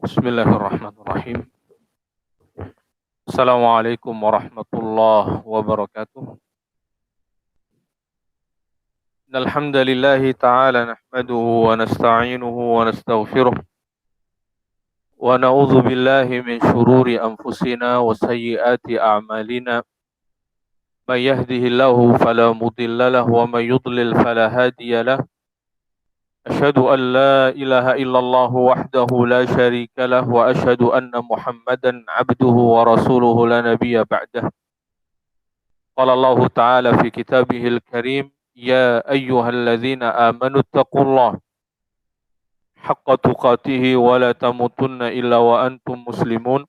Bismillahirrahmanirrahim. Assalamualaikum warahmatullahi wabarakatuh. Alhamdulillahi ta'ala nahmaduhu wa nasta'inuhu wa nastaghfiruh wa na'udzu billahi min syururi anfusina wa sayyiati a'malina. May yahdihillahu fala mudilla lahu wa may yudlil fala hadiya lahu. Asyhadu an la ilaha illallah wahdahu la syarika lah wa asyhadu anna Muhammadan abduhu wa rasuluhu la nabiyya ba'dah. Qala Allah Ta'ala fi kitabihil karim, ya ayyuhalladzina amanu taqullaha haqqa tuqatih wa la tamutunna illa wa antum muslimun.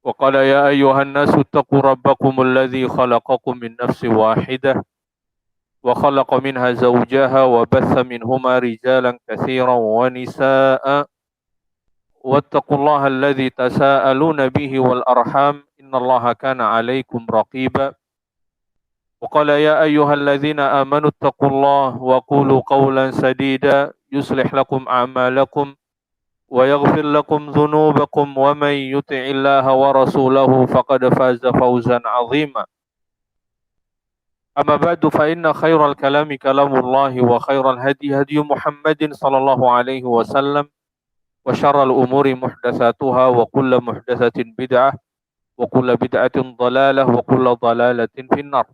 Wa qala ya ayyuhan nasu taqu rabbakumul ladzi khalaqakum min nafsin wahidah wa khalaqa minha zawjaha wa batha minhuma rijalan katsiran wa nisaa'a wattaqullaha alladzi tasaaluna bihi wal arham innallaha kana 'alaikum raqiba. Wa qala ya ayyuhalladzina amanu taqullaha wa qulu qawlan sadida yuslih lakum a'malakum wa yaghfir lakum dhunubakum wa may yuti'illaha wa rasulahu faqad faza fawzan 'azima. Amma ba'du fa inna khairal kalami kalamullahi wa khairal hadi hadi Muhammadin sallallahu alaihi wasallam wa syarral umuri muhdatsatuha wa kullu muhdatsatin bid'ah wa kullu bid'atin dhalalah wa kullu dhalalatin finnar.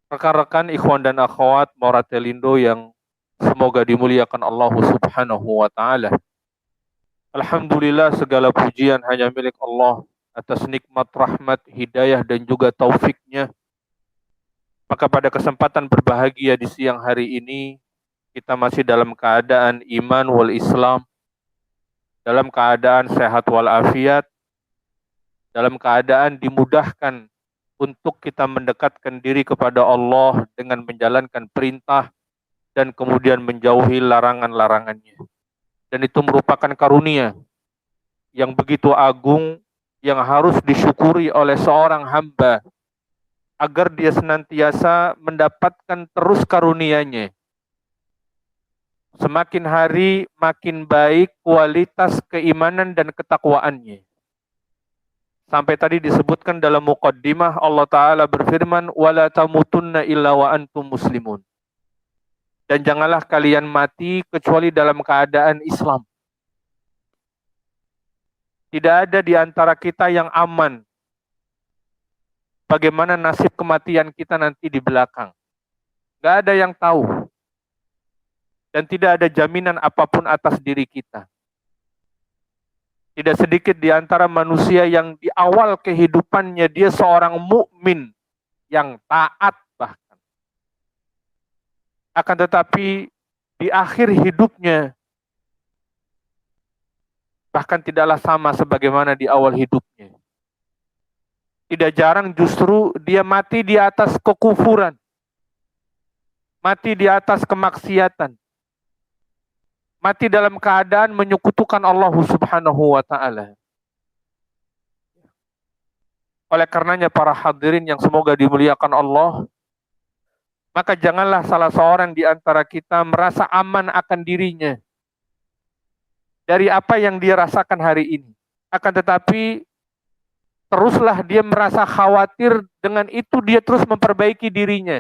Rekan-rekan ikhwan dan akhwat Moratelindo yang semoga dimuliakan Allah Subhanahu wa taala. Alhamdulillah, segala pujian hanya milik Allah atas nikmat, rahmat, hidayah dan juga taufiknya. Maka pada kesempatan berbahagia di siang hari ini, kita masih dalam keadaan iman wal Islam, dalam keadaan sehat wal afiat, dalam keadaan dimudahkan untuk kita mendekatkan diri kepada Allah dengan menjalankan perintah dan kemudian menjauhi larangan-larangannya. Dan itu merupakan karunia yang begitu agung yang harus disyukuri oleh seorang hamba agar dia senantiasa mendapatkan terus karunia-Nya. Semakin hari makin baik kualitas keimanan dan ketakwaannya. Sampai tadi disebutkan dalam muqaddimah Allah Ta'ala berfirman, wala tamutunna illa wa antum muslimun. Dan janganlah kalian mati kecuali dalam keadaan Islam. Tidak ada di antara kita yang aman bagaimana nasib kematian kita nanti di belakang. Gak ada yang tahu. Dan tidak ada jaminan apapun atas diri kita. Tidak sedikit di antara manusia yang di awal kehidupannya dia seorang mukmin yang taat bahkan. Akan tetapi di akhir hidupnya bahkan tidaklah sama sebagaimana di awal hidupnya. Tidak jarang justru dia mati di atas kekufuran. Mati di atas kemaksiatan. Mati dalam keadaan menyekutukan Allah Subhanahu wa ta'ala. Oleh karenanya para hadirin yang semoga dimuliakan Allah, maka janganlah salah seorang di antara kita merasa aman akan dirinya dari apa yang dia rasakan hari ini. Akan tetapi teruslah dia merasa khawatir, dengan itu dia terus memperbaiki dirinya.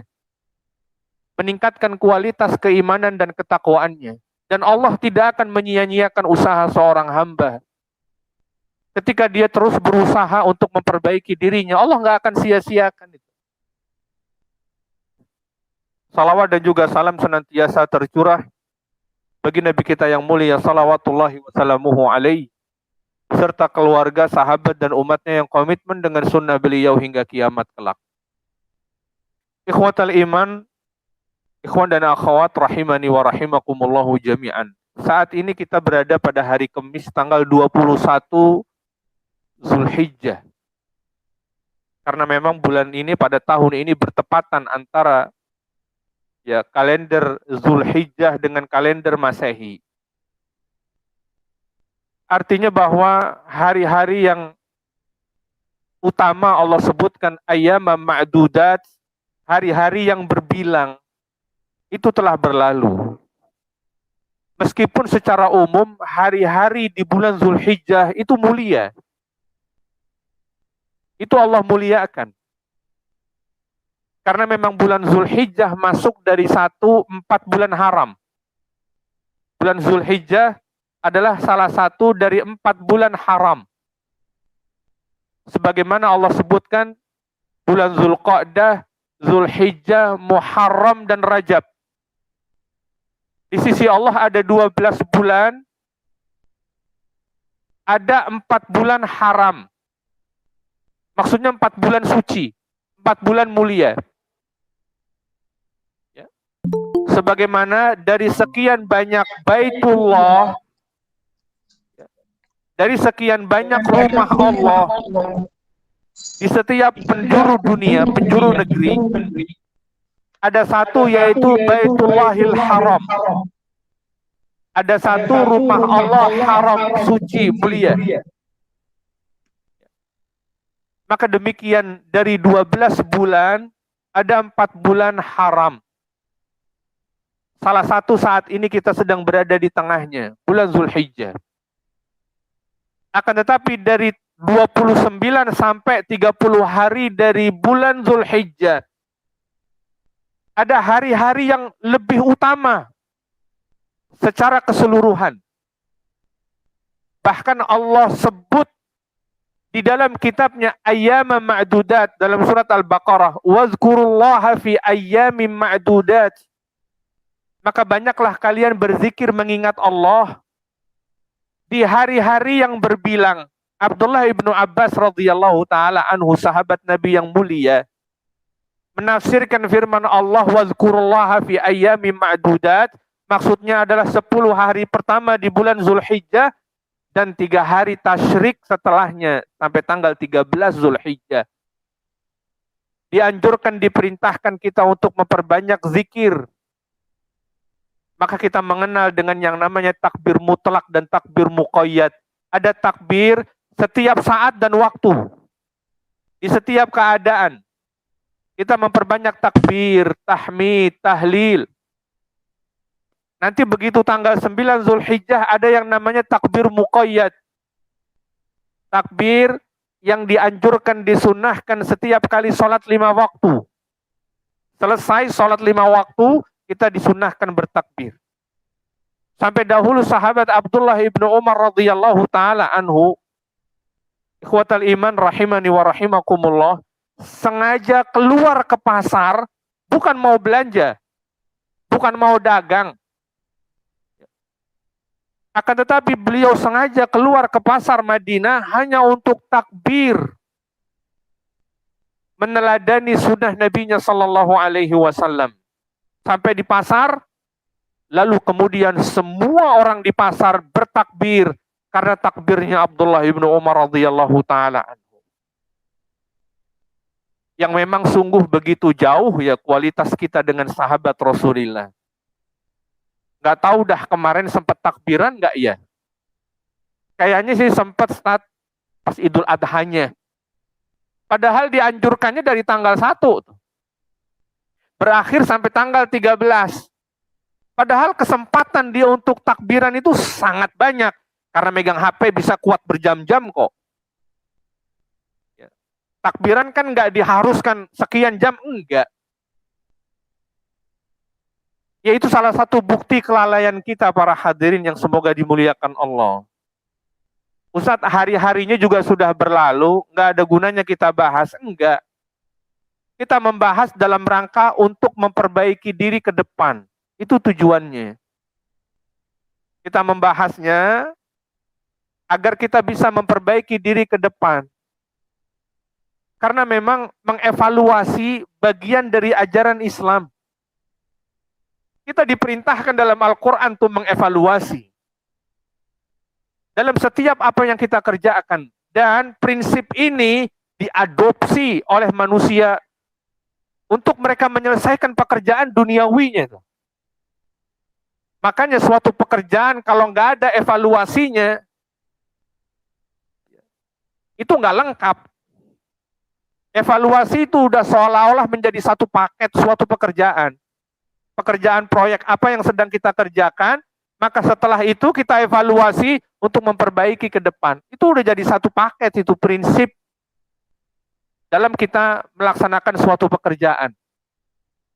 Meningkatkan kualitas keimanan dan ketakwaannya. Dan Allah tidak akan menyia-nyiakan usaha seorang hamba. Ketika dia terus berusaha untuk memperbaiki dirinya, Allah nggak akan sia-siakan itu. Salawat dan juga salam senantiasa tercurah bagi Nabi kita yang mulia salawatullahi wasallamuhu alaihi, beserta keluarga, sahabat, dan umatnya yang komitmen dengan sunnah beliau hingga kiamat kelak. Ikhwatal iman, ikhwan dan akhwat rahimani wa rahimakumullahu jami'an. Saat ini kita berada pada hari Kamis tanggal 21 Zulhijjah. Karena memang bulan ini pada tahun ini bertepatan antara kalender Zulhijjah dengan kalender Masehi. Artinya bahwa hari-hari yang utama Allah sebutkan ayyama ma'dudat, hari-hari yang berbilang, itu telah berlalu. Meskipun secara umum hari-hari di bulan Zulhijjah itu mulia. Itu Allah muliakan. Karena memang bulan Zulhijjah masuk dari 4 bulan haram. Bulan Zulhijjah adalah salah satu dari 4 bulan haram. Sebagaimana Allah sebutkan bulan Zulqa'dah, Zulhijjah, Muharram, dan Rajab. Di sisi Allah ada 12 bulan, ada 4 bulan haram. Maksudnya 4 bulan suci, 4 bulan mulia. Ya. Sebagaimana dari sekian banyak Baitullah, dari sekian banyak rumah Allah, di setiap penjuru dunia, penjuru negeri, ada satu yaitu Baitullahil Haram. Ada satu rumah Allah haram, suci, mulia. Maka demikian dari 12 bulan, ada 4 bulan haram. Salah satu saat ini kita sedang berada di tengahnya, bulan Zulhijjah. Akan tetapi dari 29 sampai 30 hari dari bulan Zulhijjah, ada hari-hari yang lebih utama secara keseluruhan. Bahkan Allah sebut di dalam kitabnya ayyama ma'dudat dalam surat Al-Baqarah, wazkurullaha fi ayyamin ma'dudat. Maka banyaklah kalian berzikir mengingat Allah di hari-hari yang berbilang. Abdullah ibnu Abbas radhiyallahu taala anhu, sahabat Nabi yang mulia, menafsirkan firman Allah wazkurullaha fi ayyamin ma'dudat, maksudnya adalah 10 hari pertama di bulan Zulhijjah dan 3 hari tasyrik setelahnya sampai tanggal 13 Zulhijjah. Dianjurkan, diperintahkan kita untuk memperbanyak zikir. Maka kita mengenal dengan yang namanya takbir mutlak dan takbir muqayyad. Ada takbir setiap saat dan waktu. Di setiap keadaan. Kita memperbanyak takbir, tahmid, tahlil. Nanti begitu tanggal 9 Zulhijjah ada yang namanya takbir muqayyad. Takbir yang dianjurkan, disunahkan setiap kali sholat 5 waktu. Selesai sholat 5 waktu, kita disunahkan bertakbir. Sampai dahulu sahabat Abdullah ibnu Umar radhiyallahu taala anhu, ikhwatal iman rahimani wa rahimakumullah, sengaja keluar ke pasar, bukan mau belanja, bukan mau dagang. Akan tetapi beliau sengaja keluar ke pasar Madinah hanya untuk takbir. Meneladani sunnah Nabinya sallallahu alaihi wasallam. Sampai di pasar, lalu kemudian semua orang di pasar bertakbir karena takbirnya Abdullah ibnu Umar radhiyallahu taala anhu. Yang memang sungguh begitu jauh ya kualitas kita dengan sahabat Rasulullah. Nggak tahu dah kemarin sempat takbiran nggak ya? Kayaknya sih sempat pas Idul Adhanya. Padahal dianjurkannya dari tanggal 1. Berakhir sampai tanggal 13. Padahal kesempatan dia untuk takbiran itu sangat banyak. Karena megang HP bisa kuat berjam-jam kok. Takbiran kan nggak diharuskan sekian jam, enggak. Yaitu salah satu bukti kelalaian kita para hadirin yang semoga dimuliakan Allah. Ustadz, hari-harinya juga sudah berlalu, nggak ada gunanya kita bahas. Enggak. Kita membahas dalam rangka untuk memperbaiki diri ke depan. Itu tujuannya. Kita membahasnya agar kita bisa memperbaiki diri ke depan. Karena memang mengevaluasi bagian dari ajaran Islam. Kita diperintahkan dalam Al-Quran untuk mengevaluasi. Dalam setiap apa yang kita kerjakan. Dan prinsip ini diadopsi oleh manusia untuk mereka menyelesaikan pekerjaan duniawinya. Makanya suatu pekerjaan kalau nggak ada evaluasinya, itu nggak lengkap. Evaluasi itu udah seolah-olah menjadi satu paket suatu pekerjaan. Pekerjaan proyek apa yang sedang kita kerjakan, maka setelah itu kita evaluasi untuk memperbaiki ke depan. Itu udah jadi satu paket, itu prinsip dalam kita melaksanakan suatu pekerjaan.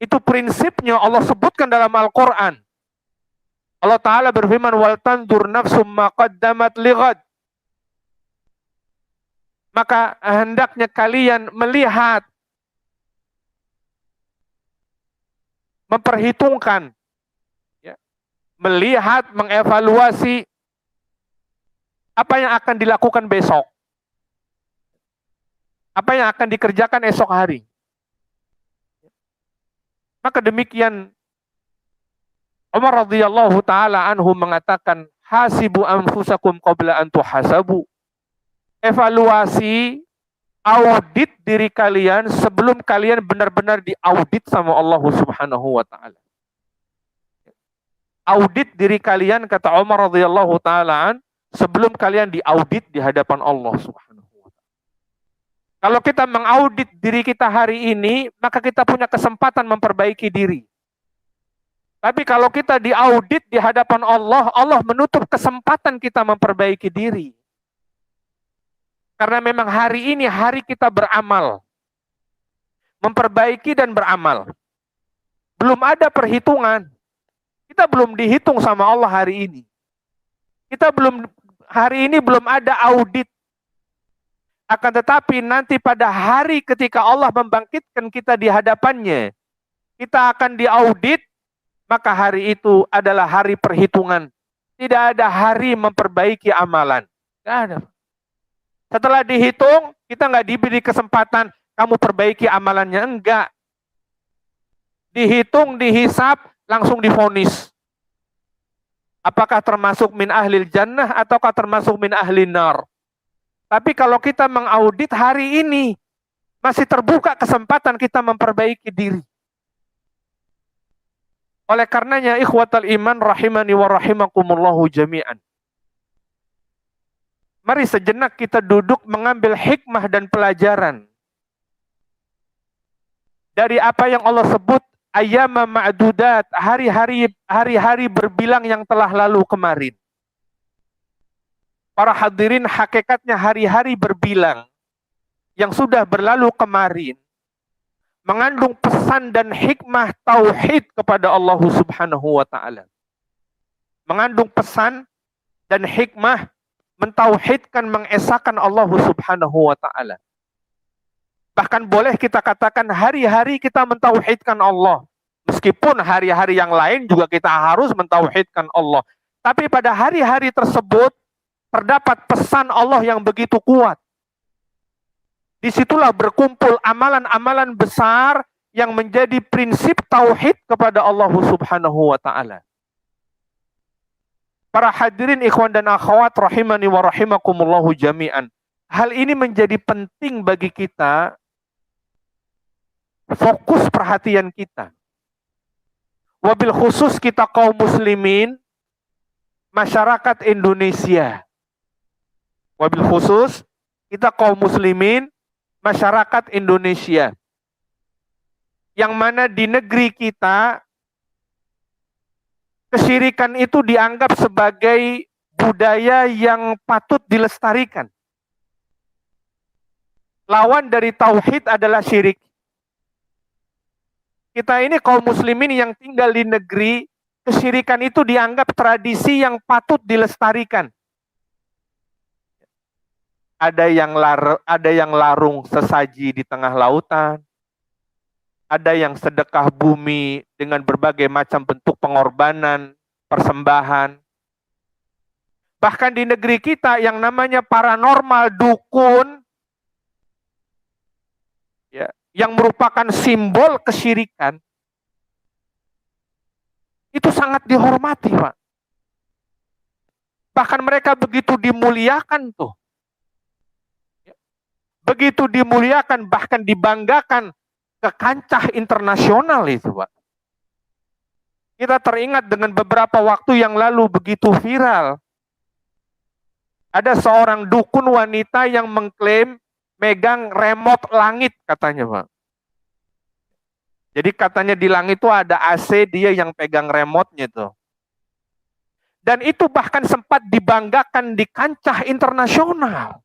Itu prinsipnya Allah sebutkan dalam Al-Quran. Allah Ta'ala berfirman, wal tandur nafsum ma qaddamat lighad. Maka hendaknya kalian melihat, memperhitungkan, ya, melihat, mengevaluasi apa yang akan dilakukan besok, apa yang akan dikerjakan esok hari. Maka demikian Umar radhiyallahu taala anhu mengatakan, hasibu anfusakum qabla an tuhasabu. Evaluasi, audit diri kalian sebelum kalian benar-benar diaudit sama Allah Subhanahu wa taala. Audit diri kalian, kata Umar radhiyallahu taala, sebelum kalian diaudit di hadapan Allah Subhanahu wa taala. Kalau kita mengaudit diri kita hari ini, maka kita punya kesempatan memperbaiki diri. Tapi kalau kita diaudit di hadapan Allah, Allah menutup kesempatan kita memperbaiki diri. Karena memang hari ini hari kita beramal. Memperbaiki dan beramal. Belum ada perhitungan. Kita belum dihitung sama Allah hari ini. Hari ini belum ada audit. Akan tetapi nanti pada hari ketika Allah membangkitkan kita di hadapannya, kita akan diaudit, maka hari itu adalah hari perhitungan. Tidak ada hari memperbaiki amalan. Tidak ada. Setelah dihitung, kita nggak diberi kesempatan kamu perbaiki amalannya. Enggak. Dihitung, dihisap, langsung divonis. Apakah termasuk min ahlil jannah ataukah termasuk min ahlin nar. Tapi kalau kita mengaudit hari ini, masih terbuka kesempatan kita memperbaiki diri. Oleh karenanya, ikhwatal iman rahimani wa rahimakumullahu jami'an. Mari sejenak kita duduk mengambil hikmah dan pelajaran dari apa yang Allah sebut ayyama ma'dudat, hari-hari berbilang yang telah lalu kemarin. Para hadirin, hakikatnya hari-hari berbilang yang sudah berlalu kemarin mengandung pesan dan hikmah tauhid kepada Allah Subhanahu wa taala. Mengandung pesan dan hikmah mentauhidkan, mengesahkan Allah Subhanahu wa taala. Bahkan boleh kita katakan hari-hari kita mentauhidkan Allah. Meskipun hari-hari yang lain juga kita harus mentauhidkan Allah. Tapi pada hari-hari tersebut terdapat pesan Allah yang begitu kuat. Disitulah berkumpul amalan-amalan besar yang menjadi prinsip tauhid kepada Allah Subhanahu wa taala. Para hadirin ikhwan dan akhwat rahimani wa rahimakumullahu jami'an. Hal ini menjadi penting bagi kita, fokus perhatian kita. Wabil khusus kita kaum muslimin, masyarakat Indonesia. Wabil khusus kita kaum muslimin, masyarakat Indonesia. Yang mana di negeri kita, kesyirikan itu dianggap sebagai budaya yang patut dilestarikan. Lawan dari tauhid adalah syirik. Kita ini kaum muslimin yang tinggal di negeri, kesyirikan itu dianggap tradisi yang patut dilestarikan. Ada yang larung sesaji di tengah lautan. Ada yang sedekah bumi dengan berbagai macam bentuk pengorbanan, persembahan. Bahkan di negeri kita yang namanya paranormal, dukun, ya, yang merupakan simbol kesyirikan, itu sangat dihormati, Pak. Bahkan mereka begitu dimuliakan tuh. Begitu dimuliakan, bahkan dibanggakan ke kancah internasional itu, Pak. Kita teringat dengan beberapa waktu yang lalu begitu viral. Ada seorang dukun wanita yang mengklaim megang remote langit katanya, Pak. Jadi katanya di langit itu ada AC, dia yang pegang remote-nya tuh. Dan itu bahkan sempat dibanggakan di kancah internasional.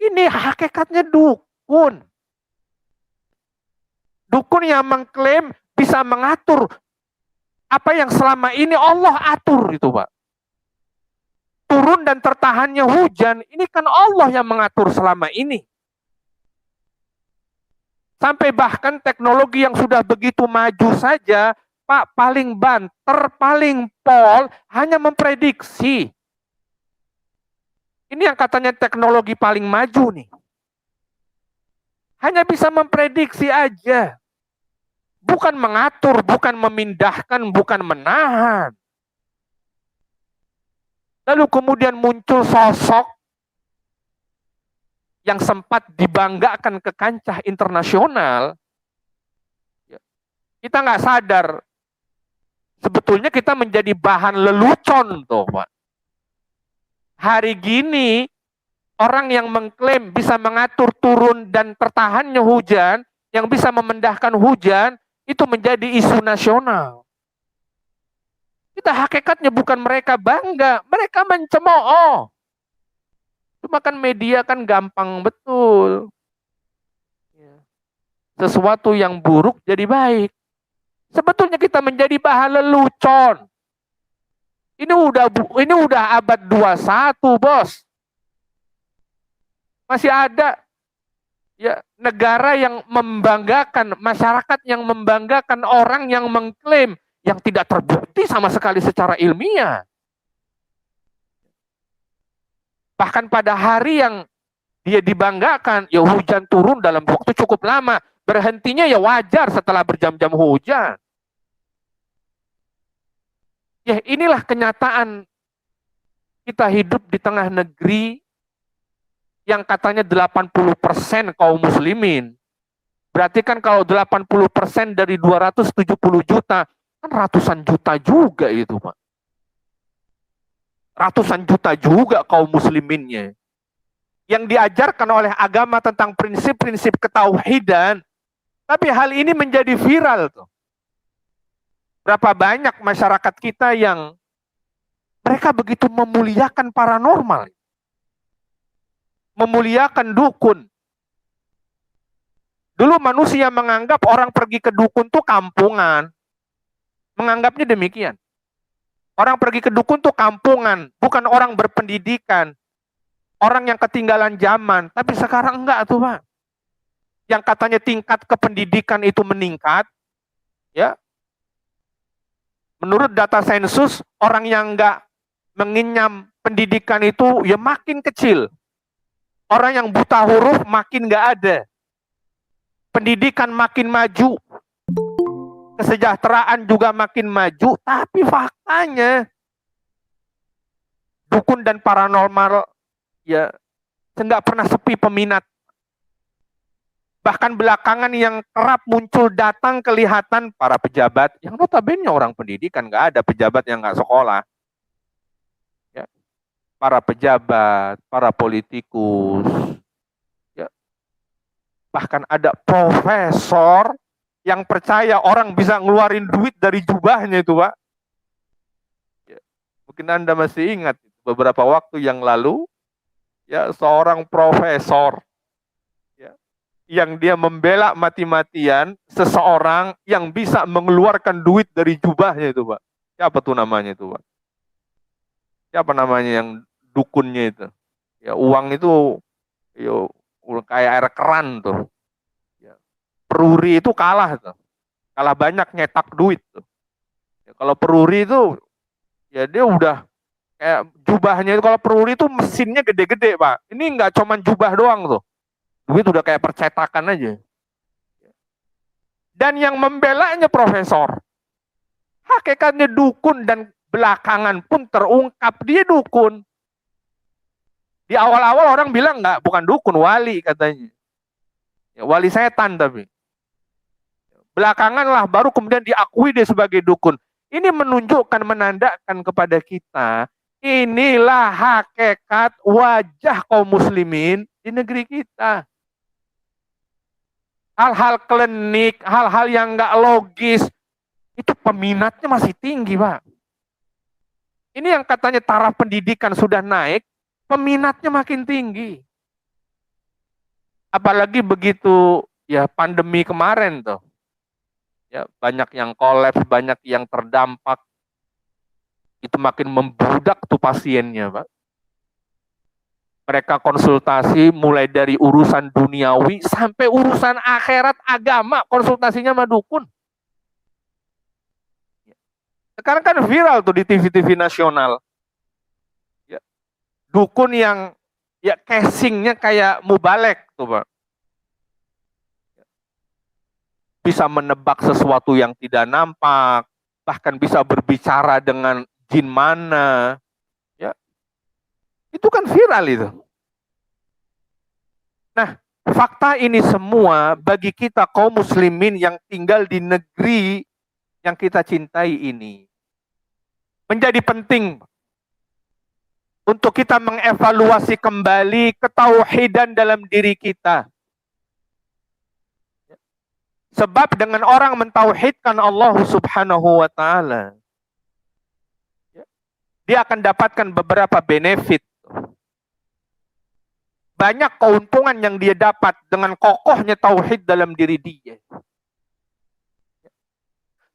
Ini hakikatnya dukun. Dukun yang mengklaim bisa mengatur apa yang selama ini Allah atur itu, Pak. Turun dan tertahannya hujan, ini kan Allah yang mengatur selama ini. Sampai bahkan teknologi yang sudah begitu maju saja, Pak, paling banter, paling pol, hanya memprediksi. Ini yang katanya teknologi paling maju nih. Hanya bisa memprediksi aja. Bukan mengatur, bukan memindahkan, bukan menahan. Lalu kemudian muncul sosok yang sempat dibanggakan ke kancah internasional. Kita nggak sadar, sebetulnya kita menjadi bahan lelucon tuh, Pak. Hari gini, orang yang mengklaim bisa mengatur turun dan tertahannya hujan, yang bisa memendahkan hujan, itu menjadi isu nasional. Kita hakikatnya bukan mereka bangga, mereka mencemooh. Cuma kan media kan gampang betul. Sesuatu yang buruk jadi baik. Sebetulnya kita menjadi bahan lelucon. Ini udah abad 21, Bos. Masih ada ya negara yang membanggakan, masyarakat yang membanggakan orang yang mengklaim yang tidak terbukti sama sekali secara ilmiah. Bahkan pada hari yang dia dibanggakan, ya hujan turun dalam waktu cukup lama. Berhentinya ya wajar setelah berjam-jam hujan. Ya inilah kenyataan kita hidup di tengah negeri yang katanya 80% kaum muslimin. Berarti kan kalau 80% dari 270 juta, kan ratusan juta juga itu, Pak. Ratusan juta juga kaum musliminnya. Yang diajarkan oleh agama tentang prinsip-prinsip ketauhidan, tapi hal ini menjadi viral tuh. Berapa banyak masyarakat kita yang mereka begitu memuliakan paranormal, memuliakan dukun. Dulu manusia menganggap orang pergi ke dukun tuh kampungan. Menganggapnya demikian. Orang pergi ke dukun tuh kampungan, bukan orang berpendidikan. Orang yang ketinggalan zaman. Tapi sekarang enggak tuh, Pak. Yang katanya tingkat kependidikan itu meningkat, ya. Menurut data sensus, orang yang enggak mengenyam pendidikan itu ya makin kecil. Orang yang buta huruf makin enggak ada. Pendidikan makin maju. Kesejahteraan juga makin maju. Tapi faktanya, dukun dan paranormal ya enggak pernah sepi peminat. Bahkan belakangan yang kerap muncul datang kelihatan para pejabat yang notabene orang pendidikan, nggak ada pejabat yang nggak sekolah. Ya. Para pejabat, para politikus, ya. Bahkan ada profesor yang percaya orang bisa ngeluarin duit dari jubahnya itu, Pak. Ya. Mungkin Anda masih ingat beberapa waktu yang lalu, ya seorang profesor yang dia membela mati-matian seseorang yang bisa mengeluarkan duit dari jubahnya itu, Pak. Siapa tuh namanya itu, Pak? Siapa namanya yang dukunnya itu? Ya uang itu yo kayak air keran tuh. Ya. Peruri itu kalah tuh. Kalah banyak nyetak duit tuh. Ya, kalau peruri itu ya dia udah Kayak jubahnya itu kalau peruri itu mesinnya gede-gede, Pak. Ini nggak cuman jubah doang tuh. Duit udah kayak percetakan aja. Dan yang membelanya profesor. Hakikatnya dukun dan belakangan pun terungkap dia dukun. Di awal-awal orang bilang nggak, bukan dukun, wali katanya. Ya, wali setan tapi. Belakangan lah baru kemudian diakui dia sebagai dukun. Ini menunjukkan, menandakan kepada kita, inilah hakikat wajah kaum muslimin di negeri kita. Hal-hal klinik, hal-hal yang nggak logis, itu peminatnya masih tinggi, Pak. Ini yang katanya taraf pendidikan sudah naik, peminatnya makin tinggi. Apalagi begitu ya pandemi kemarin tuh. Ya, banyak yang kolaps, banyak yang terdampak. Itu makin membludak tuh pasiennya, Pak. Mereka konsultasi mulai dari urusan duniawi sampai urusan akhirat agama, konsultasinya sama dukun. Sekarang kan viral tuh di TV-TV nasional. Ya, dukun yang ya casingnya kayak mubalek tuh, Pak. Bisa menebak sesuatu yang tidak nampak, bahkan bisa berbicara dengan jin mana. Ya, itu kan viral itu. Nah, fakta ini semua bagi kita kaum muslimin yang tinggal di negeri yang kita cintai ini menjadi penting untuk kita mengevaluasi kembali ketauhidan dalam diri kita. Sebab dengan orang mentauhidkan Allah Subhanahu wa taala, dia akan dapatkan beberapa benefit. Banyak keuntungan yang dia dapat dengan kokohnya tauhid dalam diri dia.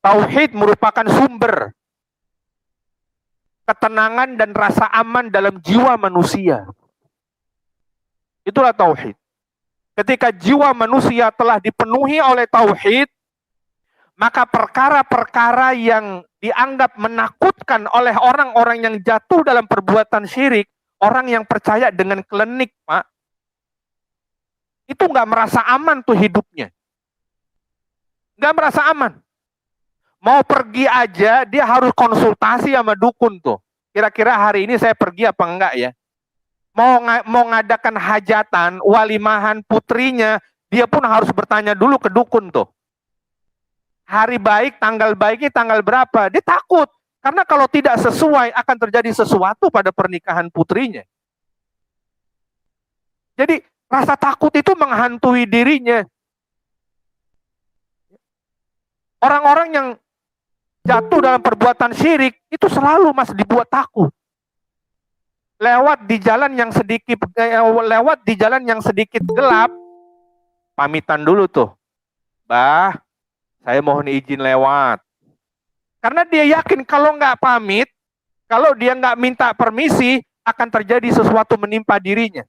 Tauhid merupakan sumber ketenangan dan rasa aman dalam jiwa manusia. Itulah tauhid. Ketika jiwa manusia telah dipenuhi oleh tauhid, maka perkara-perkara yang dianggap menakutkan oleh orang-orang yang jatuh dalam perbuatan syirik, orang yang percaya dengan klinik, Pak, itu nggak merasa aman tuh hidupnya. Nggak merasa aman. Mau pergi aja, dia harus konsultasi sama dukun tuh. Kira-kira hari ini saya pergi apa enggak ya? Mau ngadakan hajatan, walimahan putrinya, dia pun harus bertanya dulu ke dukun tuh. Hari baik, tanggal baiknya tanggal berapa? Dia takut. Karena kalau tidak sesuai, akan terjadi sesuatu pada pernikahan putrinya. Jadi, rasa takut itu menghantui dirinya. Orang-orang yang jatuh dalam perbuatan syirik, itu selalu mas dibuat takut. Lewat di jalan yang sedikit gelap, pamitan dulu tuh. Bah, saya mohon izin lewat. Karena dia yakin kalau nggak pamit, kalau dia nggak minta permisi, akan terjadi sesuatu menimpa dirinya.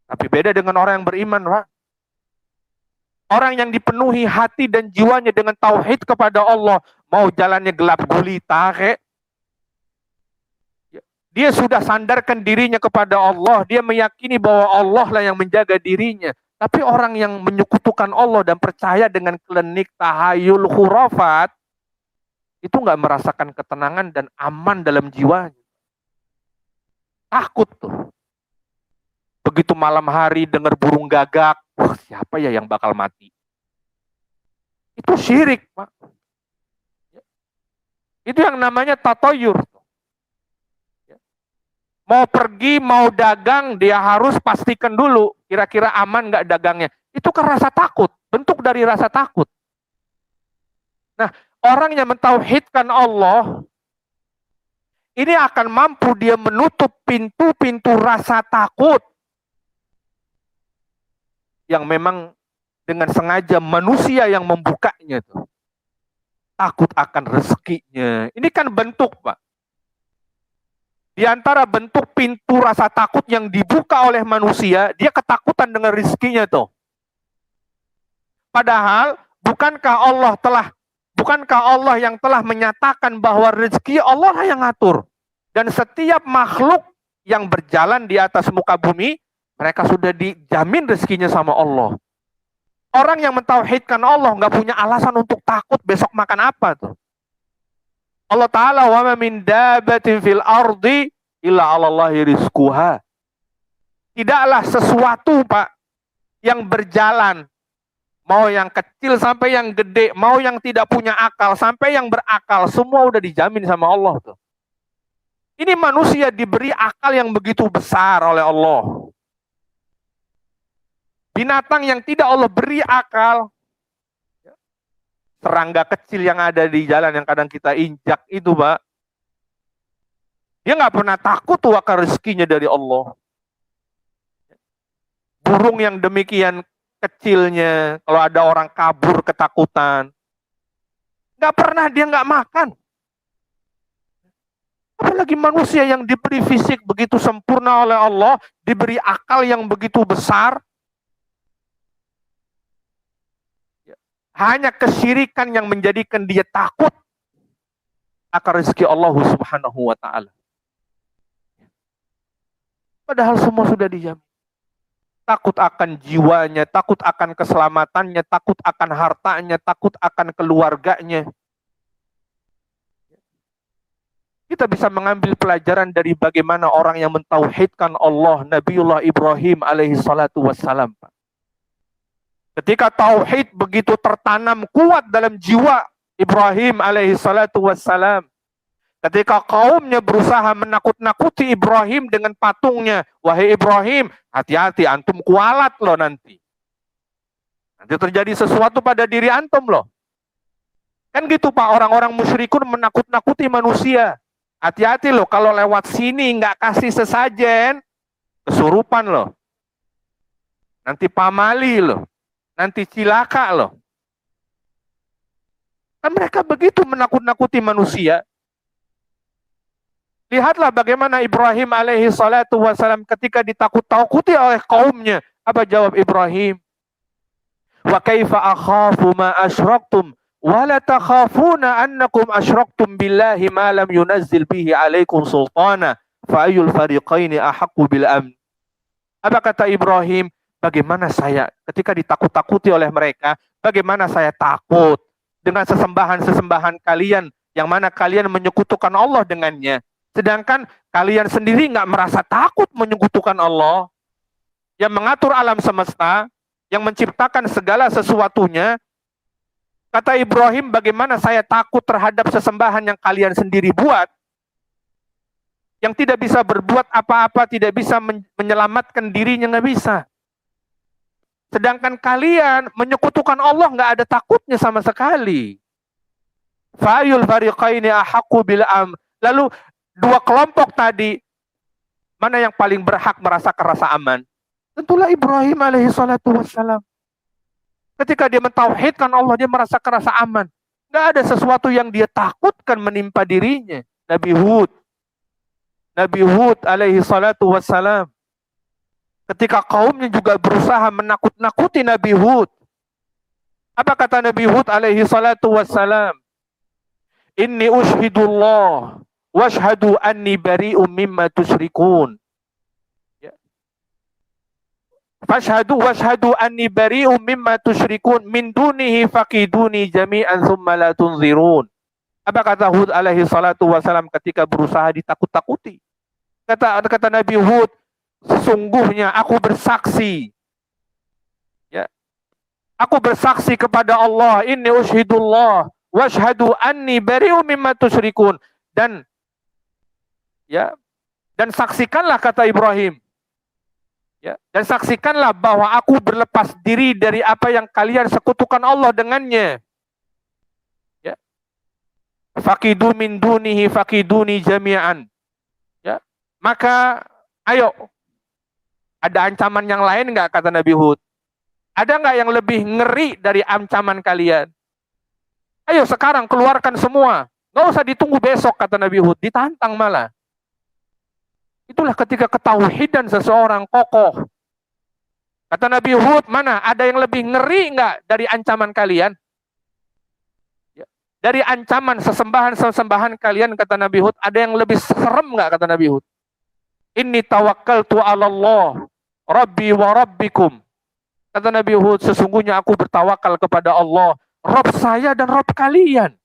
Tapi beda dengan orang yang beriman, Pak. Orang yang dipenuhi hati dan jiwanya dengan tauhid kepada Allah, mau jalannya gelap gulita, kayak dia sudah sandarkan dirinya kepada Allah. Dia meyakini bahwa Allah lah yang menjaga dirinya. Tapi orang yang menyekutukan Allah dan percaya dengan klinik tahayul khurafat, itu nggak merasakan ketenangan dan aman dalam jiwanya. Takut tuh. Begitu malam hari dengar burung gagak, wah siapa ya yang bakal mati? Itu syirik, Pak. Itu yang namanya tatoyur. Mau pergi, mau dagang, dia harus pastikan dulu kira-kira aman nggak dagangnya. Itu kan rasa takut, bentuk dari rasa takut. Nah, orang yang mentauhidkan Allah, ini akan mampu dia menutup pintu-pintu rasa takut yang memang dengan sengaja manusia yang membukanya tuh. Takut akan rezekinya. Ini kan bentuk, Pak. Di antara bentuk pintu rasa takut yang dibuka oleh manusia, dia ketakutan dengan rezekinya tuh. Padahal bukankah Allah yang telah menyatakan bahwa rezeki Allah yang ngatur. Dan setiap makhluk yang berjalan di atas muka bumi, mereka sudah dijamin rezekinya sama Allah. Orang yang mentauhidkan Allah nggak punya alasan untuk takut besok makan apa tuh. Allah Ta'ala, wa ma min dabatin fil ardi illa 'alallahi rizquha. Tidaklah sesuatu, Pak, yang berjalan, mau yang kecil sampai yang gede, mau yang tidak punya akal sampai yang berakal, semua udah dijamin sama Allah tuh. Ini manusia diberi akal yang begitu besar oleh Allah. Binatang yang tidak Allah beri akal, serangga kecil yang ada di jalan yang kadang kita injak itu, Pak, dia nggak pernah takut tuh akan rezekinya dari Allah. Burung yang demikian kecilnya, kalau ada orang kabur ketakutan, nggak pernah dia nggak makan. Apalagi manusia yang diberi fisik begitu sempurna oleh Allah, diberi akal yang begitu besar. Hanya kesyirikan yang menjadikan dia takut akan rezeki Allah Subhanahu wa ta'ala. Padahal semua sudah dijamin. Takut akan jiwanya, takut akan keselamatannya, takut akan hartanya, takut akan keluarganya. Kita bisa mengambil pelajaran dari bagaimana orang yang mentauhidkan Allah, Nabiullah Ibrahim alaihi salatu wassalam. Ketika tauhid begitu tertanam kuat dalam jiwa Ibrahim alaihi salatu wassalam, ketika kaumnya berusaha menakut-nakuti Ibrahim dengan patungnya, wahai Ibrahim, hati-hati antum kualat loh nanti. Nanti terjadi sesuatu pada diri antum loh. Kan gitu, Pak, orang-orang musyrikun menakut-nakuti manusia. Hati-hati loh, kalau lewat sini nggak kasih sesajen, kesurupan loh. Nanti pamali loh. Nanti cilaka loh. Kan mereka begitu menakut-nakuti manusia. Lihatlah bagaimana Ibrahim alaihi salatu wassalam ketika ditakut-takuti oleh kaumnya. Apa jawab Ibrahim? Wa kaifa akhafu ma asyraktum wa la takhafuna annakum asyraktum billahi ma lam yunazzil bihi alaikum sultana fa ayyul fariqaini ahaqqu bil amn. Apa kata Ibrahim? Bagaimana saya ketika ditakut-takuti oleh mereka, bagaimana saya takut dengan sesembahan-sesembahan kalian yang mana kalian menyekutukan Allah dengannya. Sedangkan kalian sendiri nggak merasa takut menyekutukan Allah yang mengatur alam semesta, yang menciptakan segala sesuatunya. Kata Ibrahim, bagaimana saya takut terhadap sesembahan yang kalian sendiri buat, yang tidak bisa berbuat apa-apa, tidak bisa menyelamatkan dirinya, nggak bisa. Sedangkan kalian menyekutukan Allah nggak ada takutnya sama sekali. Fa'yul fariqaini ahaqqu bil amn. Lalu dua kelompok tadi, mana yang paling berhak merasakan rasa aman? Tentulah Ibrahim alaihi salatu wassalam. Ketika dia mentauhidkan Allah, dia merasakan rasa aman. Nggak ada sesuatu yang dia takutkan menimpa dirinya. Nabi Hud alaihi salatu wassalam, ketika kaumnya juga berusaha menakut-nakuti Nabi Hud. Apa kata Nabi Hud alaihi salatu wassalam? Inni ushhidullah washhadu anni bari'um mimma tusyrikun. Washhadu anni bari'um mimma tusyrikun min dunihi faqiduni jami'an thumma la tunzirun. Apa kata Hud alaihi salatu wassalam ketika berusaha ditakut-takuti? Kata Nabi Hud, sesungguhnya aku bersaksi, ya, aku bersaksi kepada Allah, inni ushhidullah washhadu anni bari'um mimma tusyrikun, dan saksikanlah, kata Ibrahim, ya, dan saksikanlah bahwa aku berlepas diri dari apa yang kalian sekutukan Allah dengannya. Ya, faqidu min dunihi faqiduni jami'an. Ya, maka ayo, ada ancaman yang lain nggak, kata Nabi Hud? Ada nggak yang lebih ngeri dari ancaman kalian? Ayo sekarang keluarkan semua. Nggak usah ditunggu besok, kata Nabi Hud. Ditantang malah. Itulah ketika ketauhidan seseorang kokoh. Kata Nabi Hud, mana ada yang lebih ngeri nggak dari ancaman kalian? Ya. Dari ancaman sesembahan kalian, kata Nabi Hud, ada yang lebih serem nggak, kata Nabi Hud? Inni tawakkaltu 'ala Allah, Rabbi wa Rabbikum. Kata Nabi Hud, sesungguhnya aku bertawakal kepada Allah, Rabb saya dan Rabb kalian.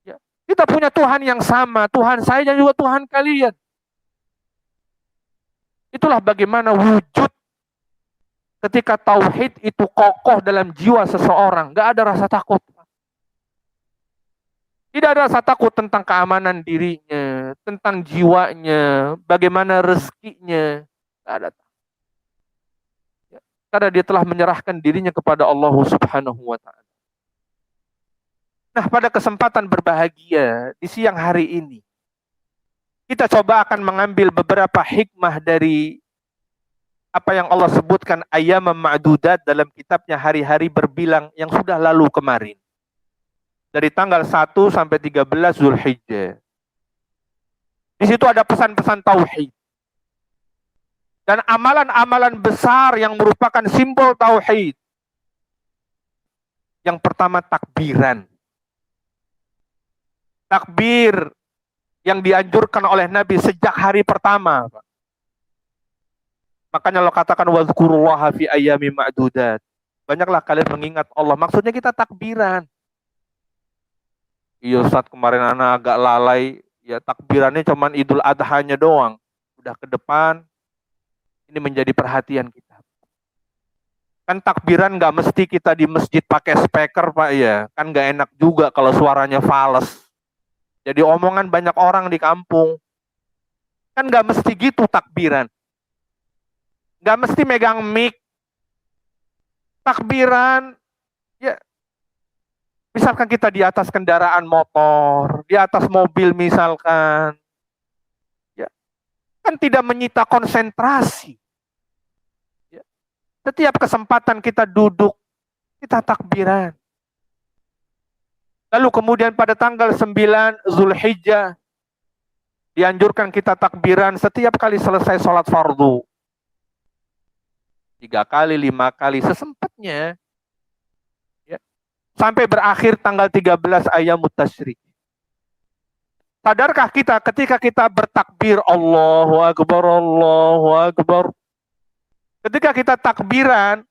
Ya. Kita punya Tuhan yang sama, Tuhan saya dan juga Tuhan kalian. Itulah bagaimana wujud ketika tauhid itu kokoh dalam jiwa seseorang. Gak ada rasa takut. Tidak ada rasa takut tentang keamanan dirinya, tentang jiwanya, bagaimana rezekinya. Gak ada. Ya. Karena dia telah menyerahkan dirinya kepada Allah Subhanahu wa ta'ala. Nah, pada kesempatan berbahagia di siang hari ini, kita coba akan mengambil beberapa hikmah dari apa yang Allah sebutkan ayyam ma'dudat dalam kitabnya hari-hari berbilang yang sudah lalu kemarin. Dari tanggal 1 sampai 13 Zulhijjah. Di situ ada pesan-pesan tauhid. Dan amalan-amalan besar yang merupakan simbol tauhid. Yang pertama takbiran. Takbir yang dianjurkan oleh Nabi sejak hari pertama. Makanya Allah katakan wazkurullaha fi ayyami ma'dudat. Banyaklah kalian mengingat Allah. Maksudnya kita takbiran. Iya Ustaz, kemarin anak agak lalai, ya takbirannya cuman Idul Adhanya doang. Udah ke depan, ini menjadi perhatian kita. Kan takbiran gak mesti kita di masjid pakai speaker Pak ya. Kan gak enak juga kalau suaranya fales. Jadi omongan banyak orang di kampung. Kan gak mesti gitu takbiran. Gak mesti megang mic. Takbiran, ya misalkan kita di atas kendaraan motor, di atas mobil misalkan, ya, kan tidak menyita konsentrasi. Ya. Setiap kesempatan kita duduk, kita takbiran. Lalu kemudian pada tanggal 9 Zulhijjah, dianjurkan kita takbiran setiap kali selesai sholat fardu. 3 kali, 5 kali, sesempatnya. Sampai berakhir tanggal 13 Ayyamut Tasyrik. Sadarkah kita ketika kita bertakbir Allahu Akbar, Allahu Akbar. Ketika kita takbiran,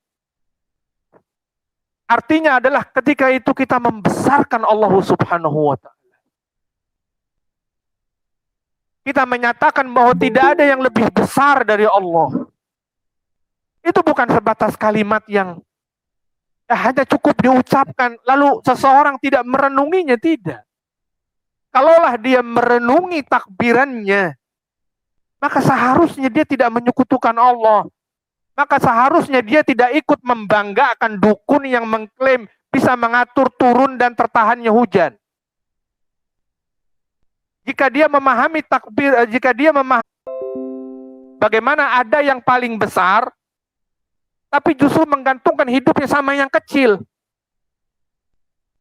artinya adalah ketika itu kita membesarkan Allah Subhanahu wa ta'ala. Kita menyatakan bahwa tidak ada yang lebih besar dari Allah. Itu bukan sebatas kalimat yang hanya cukup diucapkan, lalu seseorang tidak merenunginya, tidak. Kalaulah dia merenungi takbirannya, maka seharusnya dia tidak menyekutukan Allah. Maka seharusnya dia tidak ikut membanggakan dukun yang mengklaim bisa mengatur turun dan tertahannya hujan. Jika dia memahami takbir, jika dia memahami bagaimana ada yang paling besar, tapi justru menggantungkan hidupnya sama yang kecil.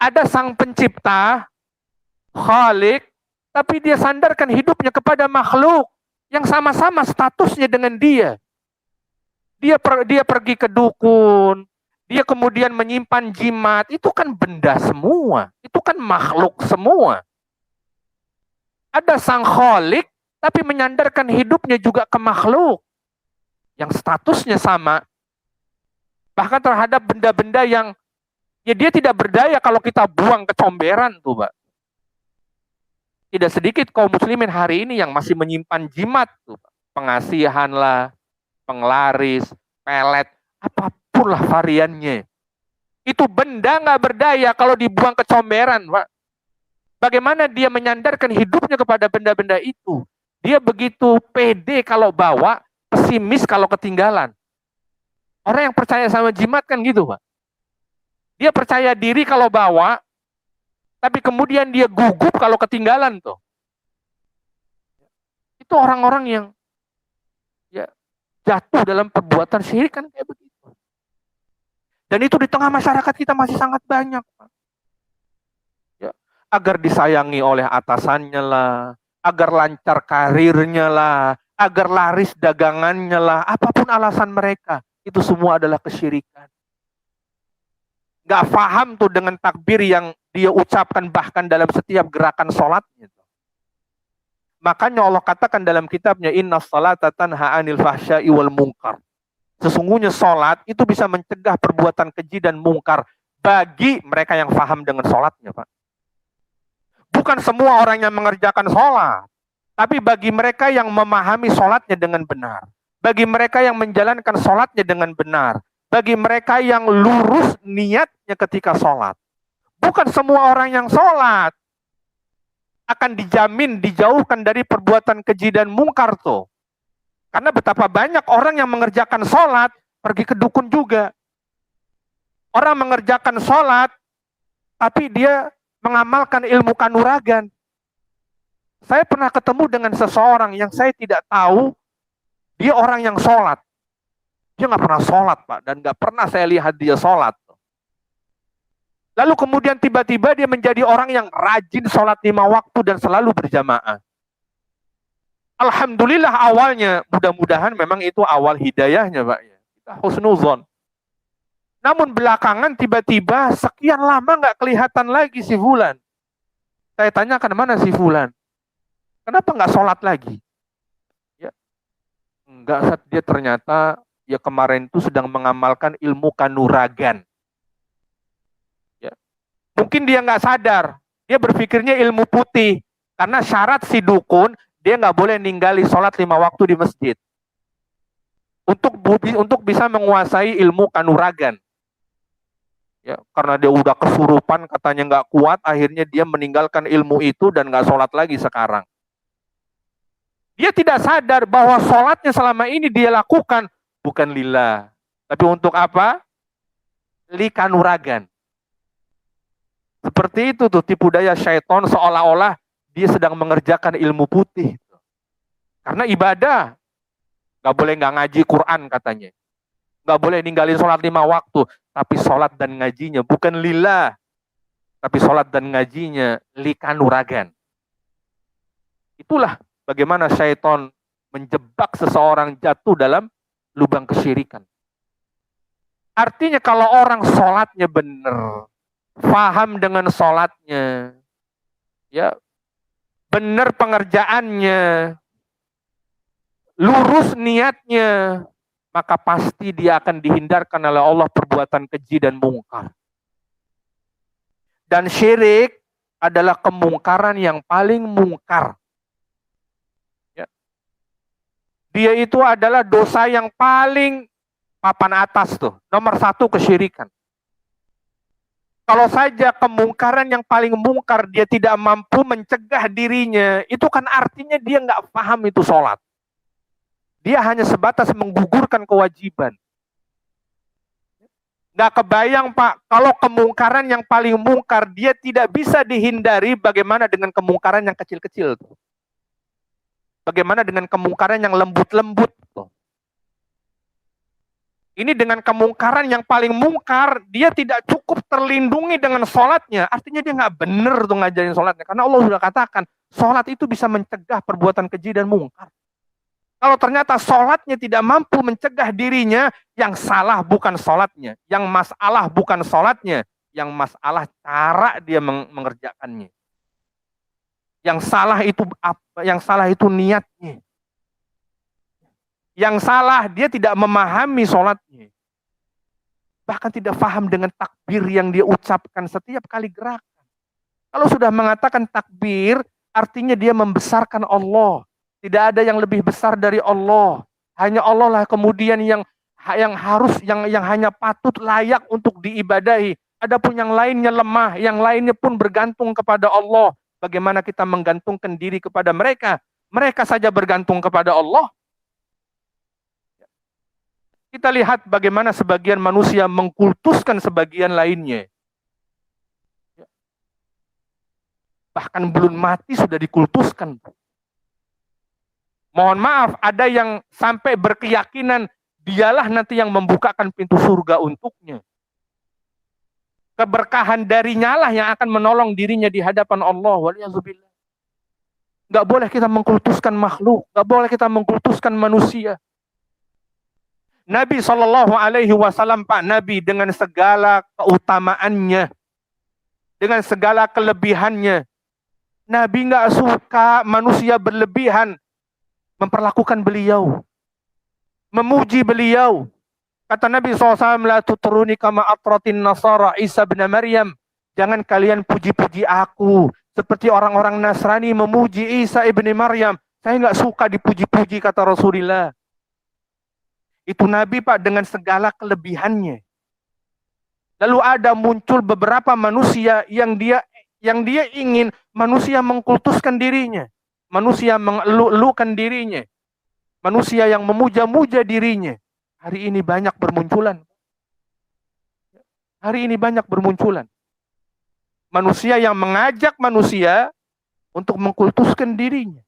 Ada sang pencipta, Khalik, tapi dia sandarkan hidupnya kepada makhluk yang sama-sama statusnya dengan dia. Dia pergi ke dukun, dia kemudian menyimpan jimat, itu kan benda semua, itu kan makhluk semua. Ada sang Khalik, tapi menyandarkan hidupnya juga ke makhluk yang statusnya sama. Bahkan terhadap benda-benda yang ya dia tidak berdaya kalau kita buang ke comberan tuh, Pak. Tidak sedikit kaum muslimin hari ini yang masih menyimpan jimat tuh, Pak. Pengasihan lah, penglaris, pelet, apapun lah variannya. Itu benda nggak berdaya kalau dibuang ke comberan, Pak. Bagaimana dia menyandarkan hidupnya kepada benda-benda itu? Dia begitu pede kalau bawa, pesimis kalau ketinggalan. Orang yang percaya sama jimat kan gitu, Pak. Dia percaya diri kalau bawa, tapi kemudian dia gugup kalau ketinggalan tuh. Itu orang-orang yang ya jatuh dalam perbuatan syirik kan kayak begitu. Dan itu di tengah masyarakat kita masih sangat banyak, Pak. Ya, agar disayangi oleh atasannya lah, agar lancar karirnya lah, agar laris dagangannya lah, apapun alasan mereka. Itu semua adalah kesyirikan. nggak paham tuh dengan takbir yang dia ucapkan bahkan dalam setiap gerakan sholatnya. Makanya Allah katakan dalam kitabnya, Inna salata tanha anil fahsya'i wal munkar. Sesungguhnya sholat itu bisa mencegah perbuatan keji dan mungkar bagi mereka yang paham dengan sholatnya, Pak. Bukan semua orang yang mengerjakan sholat, tapi bagi mereka yang memahami sholatnya dengan benar. Bagi mereka yang menjalankan sholatnya dengan benar. Bagi mereka yang lurus niatnya ketika sholat. Bukan semua orang yang sholat akan dijamin dijauhkan dari perbuatan keji dan mungkar tuh. Karena betapa banyak orang yang mengerjakan sholat pergi ke dukun juga. Orang mengerjakan sholat tapi dia mengamalkan ilmu kanuragan. Saya pernah ketemu dengan seseorang yang saya tidak tahu dia orang yang sholat. Dia nggak pernah sholat, Pak, dan nggak pernah saya lihat dia sholat. Lalu kemudian tiba-tiba dia menjadi orang yang rajin sholat 5 waktu dan selalu berjamaah. Alhamdulillah awalnya, mudah-mudahan memang itu awal hidayahnya, Pak. Kita husnuzon. Namun belakangan tiba-tiba sekian lama nggak kelihatan lagi si Fulan. Saya tanyakan, mana si Fulan? Kenapa nggak sholat lagi? Ya, enggak, dia ternyata ya kemarin itu sedang mengamalkan ilmu kanuragan. Ya. Mungkin dia nggak sadar, dia berpikirnya ilmu putih. Karena syarat si dukun, dia nggak boleh ninggali sholat 5 waktu di masjid. Untuk bisa menguasai ilmu kanuragan. Ya, karena dia udah kesurupan, katanya nggak kuat, akhirnya dia meninggalkan ilmu itu dan nggak sholat lagi sekarang. Dia tidak sadar bahwa sholatnya selama ini dia lakukan bukan lillah, tapi untuk apa? Li kanuragan. Seperti itu tuh tipu daya syaitan, seolah-olah dia sedang mengerjakan ilmu putih. Karena ibadah, nggak boleh nggak ngaji Quran katanya. Nggak boleh ninggalin sholat 5 waktu. Tapi sholat dan ngajinya bukan lillah. Tapi sholat dan ngajinya li kanuragan. Itulah bagaimana syaitan menjebak seseorang jatuh dalam lubang kesyirikan. Artinya kalau orang sholatnya benar, paham dengan sholatnya, ya benar pengerjaannya, lurus niatnya, maka pasti dia akan dihindarkan oleh Allah perbuatan keji dan mungkar. Dan syirik adalah kemungkaran yang paling mungkar. Ya. Dia itu adalah dosa yang paling papan atas tuh. Nomor 1 kesyirikan. Kalau saja kemungkaran yang paling mungkar dia tidak mampu mencegah dirinya, itu kan artinya dia nggak paham itu sholat. Dia hanya sebatas menggugurkan kewajiban. Nggak kebayang, Pak, kalau kemungkaran yang paling mungkar dia tidak bisa dihindari, bagaimana dengan kemungkaran yang kecil-kecil? Bagaimana dengan kemungkaran yang lembut-lembut? Ini dengan kemungkaran yang paling mungkar, dia tidak cukup terlindungi dengan sholatnya. Artinya dia nggak benar tuh ngajarin sholatnya. Karena Allah sudah katakan, sholat itu bisa mencegah perbuatan keji dan mungkar. Kalau ternyata sholatnya tidak mampu mencegah dirinya, yang salah bukan sholatnya, yang masalah bukan sholatnya, yang masalah cara dia mengerjakannya. Yang salah itu apa? Yang salah itu niatnya. Yang salah dia tidak memahami sholatnya. Bahkan tidak paham dengan takbir yang dia ucapkan setiap kali gerakan. Kalau sudah mengatakan takbir, artinya dia membesarkan Allah. Tidak ada yang lebih besar dari Allah. Hanya Allah lah kemudian yang hanya patut layak untuk diibadahi. Adapun yang lainnya lemah, yang lainnya pun bergantung kepada Allah. Bagaimana kita menggantungkan diri kepada mereka? Mereka saja bergantung kepada Allah. Kita lihat bagaimana sebagian manusia mengkultuskan sebagian lainnya. Bahkan belum mati sudah dikultuskan. Mohon maaf, ada yang sampai berkeyakinan dialah nanti yang membukakan pintu surga untuknya. Keberkahan darinya lah yang akan menolong dirinya di hadapan Allah. Waliyahzubillah. Gak boleh kita mengkultuskan makhluk, gak boleh kita mengkultuskan manusia. Nabi Shallallahu Alaihi Wasallam, Pak Nabi, dengan segala keutamaannya, dengan segala kelebihannya, Nabi nggak suka manusia berlebihan memperlakukan beliau, memuji beliau. Kata Nabi SAW, la tutruni kama atratin nasara Isa bin Maryam. Jangan kalian puji-puji aku seperti orang-orang Nasrani memuji Isa ibn Maryam. Saya nggak suka dipuji-puji, kata Rasulullah. Itu Nabi, Pak, dengan segala kelebihannya. Lalu ada muncul beberapa manusia yang dia ingin manusia mengkultuskan dirinya, manusia mengeluh-elukan dirinya, manusia yang memuja-muja dirinya. Hari ini banyak bermunculan. Hari ini banyak bermunculan. Manusia yang mengajak manusia untuk mengkultuskan dirinya.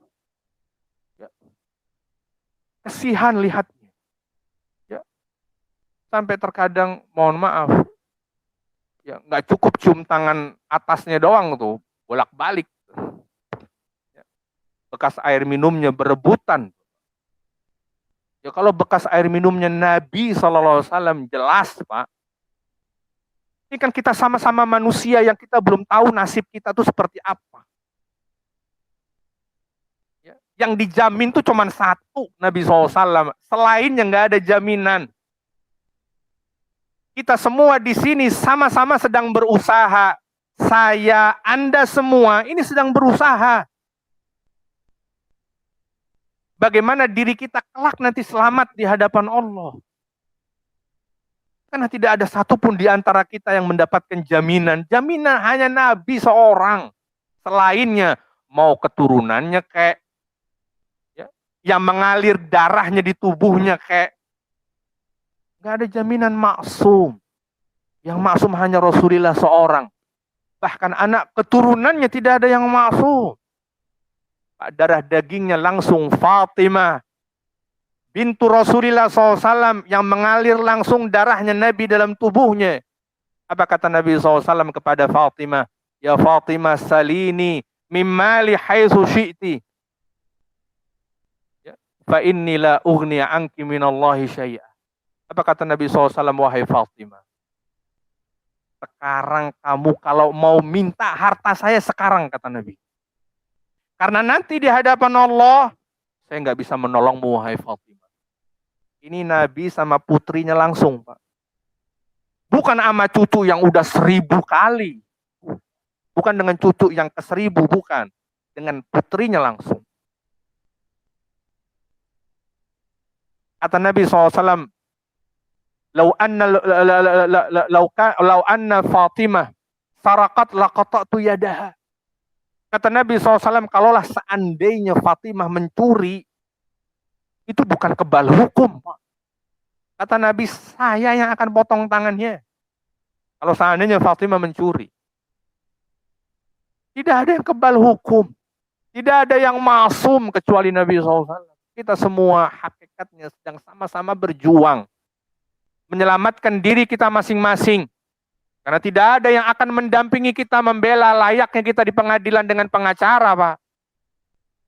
Kasihan lihatnya. Sampai terkadang, mohon maaf, nggak cukup cium tangan atasnya doang tuh, bolak-balik. Bekas air minumnya berebutan. Ya kalau bekas air minumnya Nabi SAW jelas, Pak. Ini kan kita sama-sama manusia yang kita belum tahu nasib kita tuh seperti apa. Ya, yang dijamin tuh cuma satu, Nabi SAW. Selainnya nggak ada jaminan. Kita semua di sini sama-sama sedang berusaha. Saya, Anda semua ini sedang berusaha. Bagaimana diri kita kelak nanti selamat di hadapan Allah. Karena tidak ada satupun di antara kita yang mendapatkan jaminan. Jaminan hanya Nabi seorang. Selainnya, mau keturunannya kayak, yang mengalir darahnya di tubuhnya kayak, nggak ada jaminan maksum. Yang maksum hanya Rasulullah seorang. Bahkan anak keturunannya tidak ada yang maksum. Darah dagingnya langsung Fatimah bintu Rasulullah SAW yang mengalir langsung darahnya Nabi dalam tubuhnya. Apa kata Nabi SAW kepada Fatimah? Ya Fatimah, salini mimmali haitsu syi'ti. Fa inni la ughni anki minallahi syai'a. Apa kata Nabi SAW? Wahai Fatimah, sekarang kamu kalau mau minta harta saya sekarang, kata Nabi. Karena nanti di hadapan Allah, saya nggak bisa menolongmu, wahai Fatimah. Ini Nabi sama putrinya langsung, Pak. Bukan sama cucu yang udah 1000 kali. Bukan dengan cucu yang ke-1000, bukan. Dengan putrinya langsung. Kata Nabi SAW, Lau anna Fatimah sarakat laqata'tu yadaha. Kata Nabi SAW, kalaulah seandainya Fatimah mencuri, itu bukan kebal hukum, Pak. Kata Nabi, saya yang akan potong tangannya. Kalau seandainya Fatimah mencuri. Tidak ada yang kebal hukum. Tidak ada yang masum kecuali Nabi SAW. Kita semua hakikatnya sedang sama-sama berjuang. Menyelamatkan diri kita masing-masing. Karena tidak ada yang akan mendampingi kita membela layaknya kita di pengadilan dengan pengacara, Pak.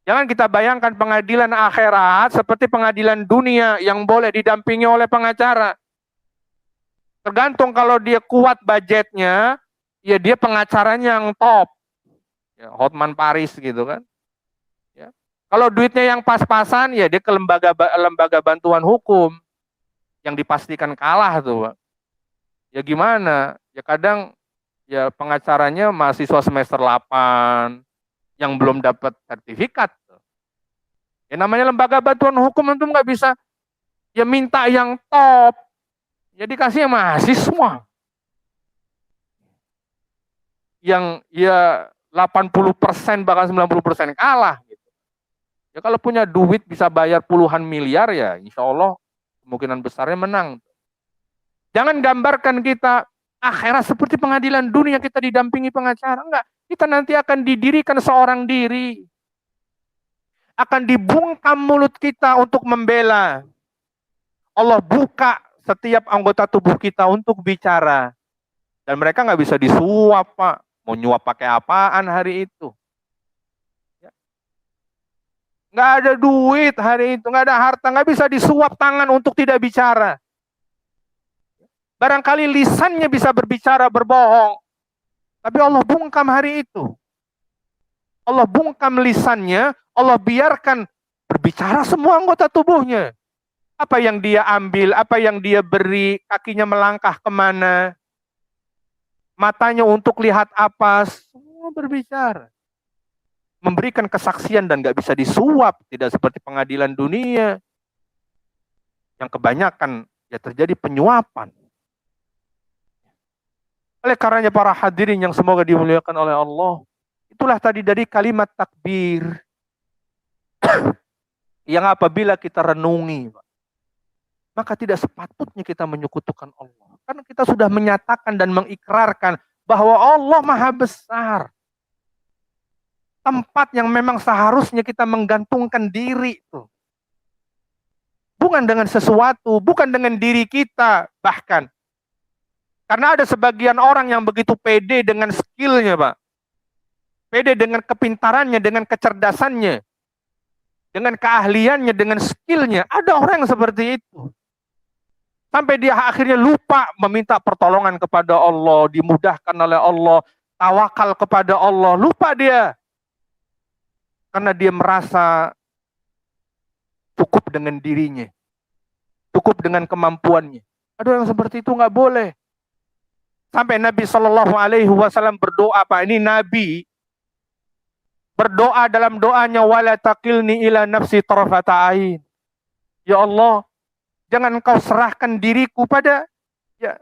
Jangan kita bayangkan pengadilan akhirat seperti pengadilan dunia yang boleh didampingi oleh pengacara. Tergantung kalau dia kuat budgetnya, ya dia pengacaranya yang top. Ya, Hotman Paris gitu kan. Ya. Kalau duitnya yang pas-pasan, ya dia ke lembaga bantuan hukum yang dipastikan kalah tuh, Pak. Ya gimana? Ya kadang ya pengacaranya mahasiswa semester 8 yang belum dapat sertifikat. Ya namanya lembaga bantuan hukum itu nggak bisa ya minta yang top. Ya dikasih yang mahasiswa. Yang ya 80% bahkan 90% kalah gitu. Ya kalau punya duit bisa bayar puluhan miliar ya insya Allah kemungkinan besarnya menang. Jangan gambarkan kita akhirat seperti pengadilan dunia kita didampingi pengacara. Enggak, kita nanti akan didirikan seorang diri. Akan dibungkam mulut kita untuk membela. Allah buka setiap anggota tubuh kita untuk bicara. Dan mereka nggak bisa disuap, Pak. Mau nyuap pakai apaan hari itu? Nggak ada duit hari itu, nggak ada harta, nggak bisa disuap tangan untuk tidak bicara. Barangkali lisannya bisa berbicara berbohong, tapi Allah bungkam hari itu. Allah bungkam lisannya, Allah biarkan berbicara semua anggota tubuhnya. Apa yang dia ambil, apa yang dia beri, kakinya melangkah kemana, matanya untuk lihat apa, semua berbicara. Memberikan kesaksian dan gak bisa disuap, tidak seperti pengadilan dunia yang kebanyakan ya terjadi penyuapan. Oleh karenanya para hadirin yang semoga dimuliakan oleh Allah, itulah tadi dari kalimat takbir yang apabila kita renungi, maka tidak sepatutnya kita menyekutukan Allah. Karena kita sudah menyatakan dan mengikrarkan bahwa Allah Maha Besar. Tempat yang memang seharusnya kita menggantungkan diri itu. Bukan dengan sesuatu, bukan dengan diri kita bahkan. Karena ada sebagian orang yang begitu pede dengan skillnya, Pak. Pede dengan kepintarannya, dengan kecerdasannya. Dengan keahliannya, dengan skillnya. Ada orang yang seperti itu. Sampai dia akhirnya lupa meminta pertolongan kepada Allah, dimudahkan oleh Allah, tawakal kepada Allah. Lupa dia. Karena dia merasa cukup dengan dirinya. Cukup dengan kemampuannya. Ada yang seperti itu nggak boleh. Sampai Nabi SAW berdoa, Pak. Ini Nabi berdoa dalam doanya, wala taqilni ila nafsi tarfata ain. Ya Allah, jangan engkau serahkan diriku pada, ya,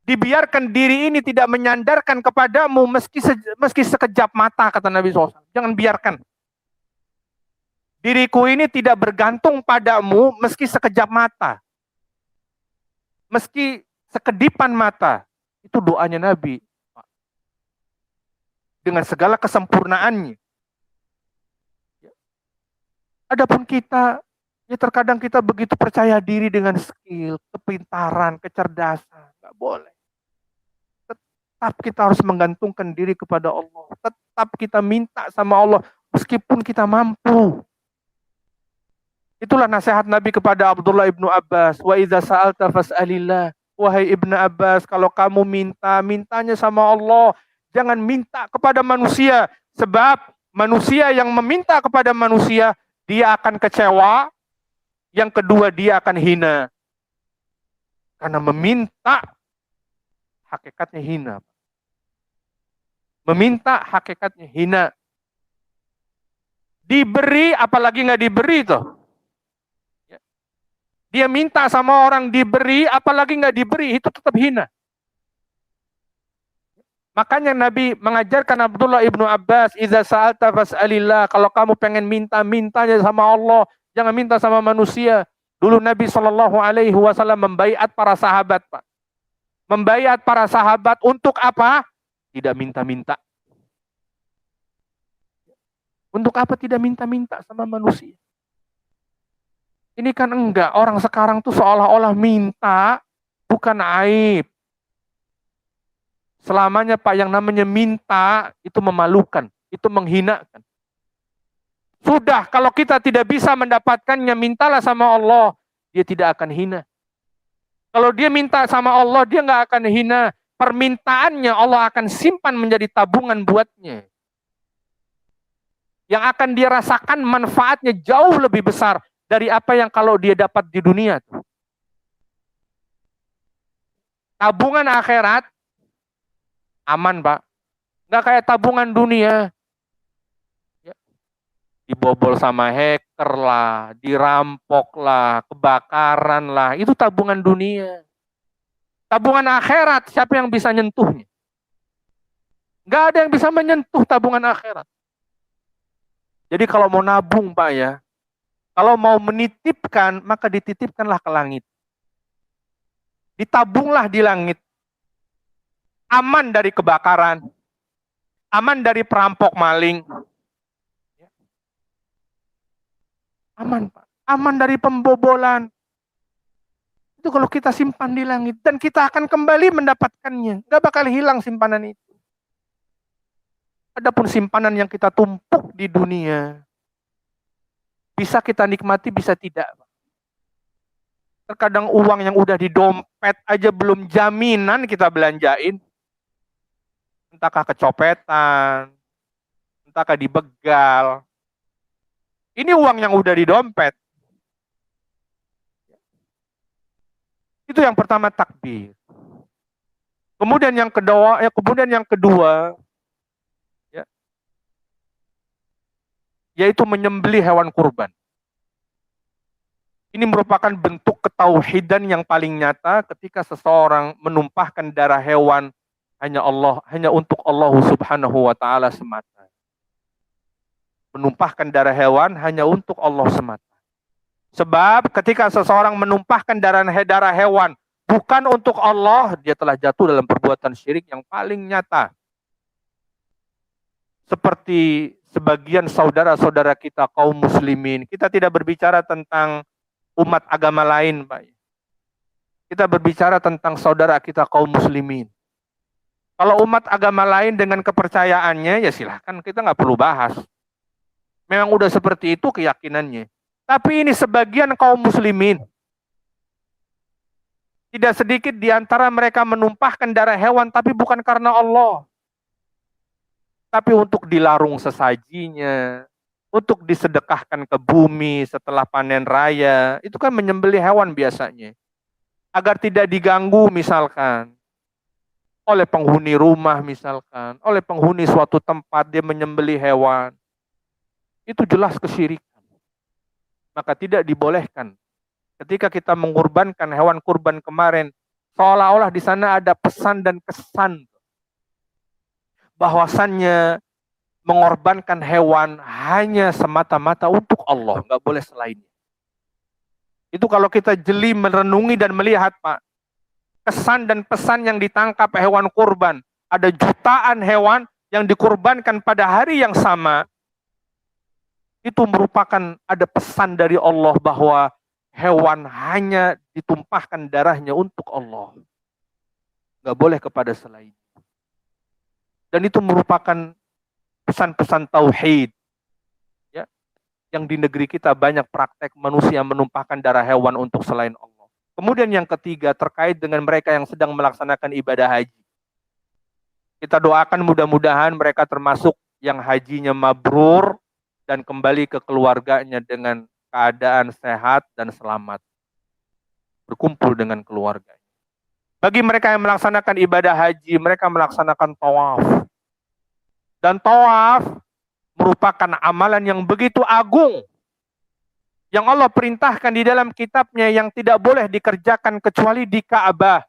dibiarkan diri ini tidak menyandarkan kepadamu meski sekejap mata, kata Nabi SAW. Jangan biarkan. Diriku ini tidak bergantung padamu meski sekejap mata. Meski sekedipan mata. Itu doanya Nabi. Dengan segala kesempurnaannya. Adapun kita, ya terkadang kita begitu percaya diri dengan skill, kepintaran, kecerdasan. Nggak boleh. Tetap kita harus menggantungkan diri kepada Allah. Tetap kita minta sama Allah meskipun kita mampu. Itulah nasihat Nabi kepada Abdullah ibnu Abbas. Wa idza sa'alta fas'alillah. Wahai Ibnu Abbas, kalau kamu minta, mintanya sama Allah. Jangan minta kepada manusia. Sebab manusia yang meminta kepada manusia, dia akan kecewa. Yang kedua, dia akan hina. Karena meminta, hakikatnya hina. Meminta, hakikatnya hina. Diberi, apalagi nggak diberi tuh. Dia minta sama orang diberi, apalagi nggak diberi, itu tetap hina. Makanya Nabi mengajarkan Abdullah ibnu Abbas, idza sa'alta fas'alillah, kalau kamu pengen minta, mintanya sama Allah, jangan minta sama manusia. Dulu Nabi SAW membaiat para sahabat, Pak. Membaiat para sahabat untuk apa? Tidak minta-minta. Untuk apa tidak minta-minta sama manusia? Ini kan enggak, orang sekarang tuh seolah-olah minta bukan aib. Selamanya Pak yang namanya minta itu memalukan, itu menghinakan. Sudah, kalau kita tidak bisa mendapatkannya, mintalah sama Allah, dia tidak akan hina. Kalau dia minta sama Allah, dia nggak akan hina. Permintaannya Allah akan simpan menjadi tabungan buatnya. Yang akan dia rasakan manfaatnya jauh lebih besar dari apa yang kalau dia dapat di dunia. Tabungan akhirat aman, Pak. Nggak kayak tabungan dunia. Ya. Dibobol sama hacker lah, dirampok lah, kebakaran lah. Itu tabungan dunia. Tabungan akhirat, siapa yang bisa nyentuhnya? Nggak ada yang bisa menyentuh tabungan akhirat. Jadi kalau mau nabung, Pak, ya, kalau mau menitipkan, maka dititipkanlah ke langit. Ditabunglah di langit. Aman dari kebakaran. Aman dari perampok maling. Aman, Pak. Aman dari pembobolan. Itu kalau kita simpan di langit. Dan kita akan kembali mendapatkannya. Gak bakal hilang simpanan itu. Adapun simpanan yang kita tumpuk di dunia, bisa kita nikmati, bisa tidak. Terkadang uang yang udah di dompet aja belum jaminan kita belanjain. Entahkah kecopetan, entahkah dibegal. Ini uang yang udah di dompet. Itu yang pertama, takbir. Kemudian yang kedua, ya, yaitu menyembelih hewan kurban. Ini merupakan bentuk ketauhidan yang paling nyata ketika seseorang menumpahkan darah hewan hanya untuk Allah Subhanahu wa taala semata. Menumpahkan darah hewan hanya untuk Allah semata. Sebab ketika seseorang menumpahkan darah hewan bukan untuk Allah, dia telah jatuh dalam perbuatan syirik yang paling nyata. Seperti sebagian saudara-saudara kita kaum muslimin, kita tidak berbicara tentang umat agama lain, Pak. Kita berbicara tentang saudara kita kaum muslimin. Kalau umat agama lain dengan kepercayaannya, ya silahkan, kita nggak perlu bahas. Memang udah seperti itu keyakinannya. Tapi ini sebagian kaum muslimin. Tidak sedikit di antara mereka menumpahkan darah hewan, tapi bukan karena Allah. Tapi untuk dilarung sesajinya, untuk disedekahkan ke bumi setelah panen raya, itu kan menyembelih hewan biasanya. Agar tidak diganggu misalkan, oleh penghuni rumah misalkan, oleh penghuni suatu tempat dia menyembelih hewan. Itu jelas kesyirikan. Maka tidak dibolehkan. Ketika kita mengorbankan hewan kurban kemarin, seolah-olah di sana ada pesan dan kesan bahwasannya mengorbankan hewan hanya semata-mata untuk Allah, nggak boleh selainnya. Itu kalau kita jeli merenungi dan melihat, Pak, kesan dan pesan yang ditangkap hewan kurban. Ada jutaan hewan yang dikurbankan pada hari yang sama. Itu merupakan ada pesan dari Allah bahwa hewan hanya ditumpahkan darahnya untuk Allah. Nggak boleh kepada selain. Dan itu merupakan pesan-pesan tauhid. Ya, yang di negeri kita banyak praktek manusia menumpahkan darah hewan untuk selain Allah. Kemudian yang ketiga terkait dengan mereka yang sedang melaksanakan ibadah haji. Kita doakan mudah-mudahan mereka termasuk yang hajinya mabrur dan kembali ke keluarganya dengan keadaan sehat dan selamat. Berkumpul dengan keluarganya. Bagi mereka yang melaksanakan ibadah haji, mereka melaksanakan tawaf. Dan tawaf merupakan amalan yang begitu agung. Yang Allah perintahkan di dalam kitabnya yang tidak boleh dikerjakan kecuali di Ka'bah.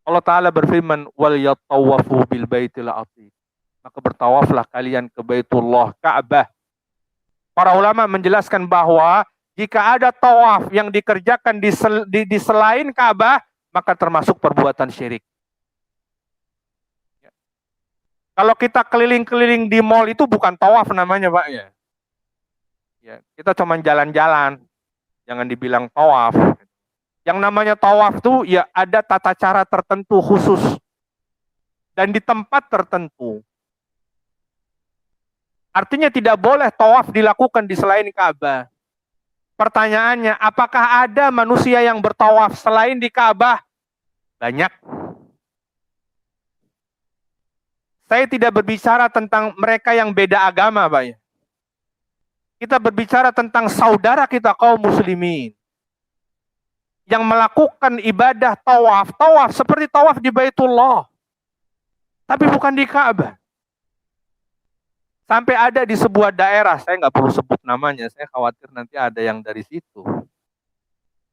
Allah Ta'ala berfirman, wal yatawafu bil baitil atiq. Maka bertawaflah kalian ke Baitullah Ka'bah. Para ulama menjelaskan bahwa jika ada tawaf yang dikerjakan di selain Ka'bah, maka termasuk perbuatan syirik. Kalau kita keliling-keliling di mall itu bukan tawaf namanya, Pak, ya. Ya, kita cuma jalan-jalan. Jangan dibilang tawaf. Yang namanya tawaf tuh ya ada tata cara tertentu khusus dan di tempat tertentu. Artinya tidak boleh tawaf dilakukan di selain Ka'bah. Pertanyaannya, apakah ada manusia yang bertawaf selain di Ka'bah? Banyak. Saya tidak berbicara tentang mereka yang beda agama, Pak, ya. Kita berbicara tentang saudara kita kaum muslimin yang melakukan ibadah tawaf. Tawaf seperti tawaf di Baitullah. Tapi bukan di Ka'bah. Sampai ada di sebuah daerah, saya nggak perlu sebut namanya, saya khawatir nanti ada yang dari situ.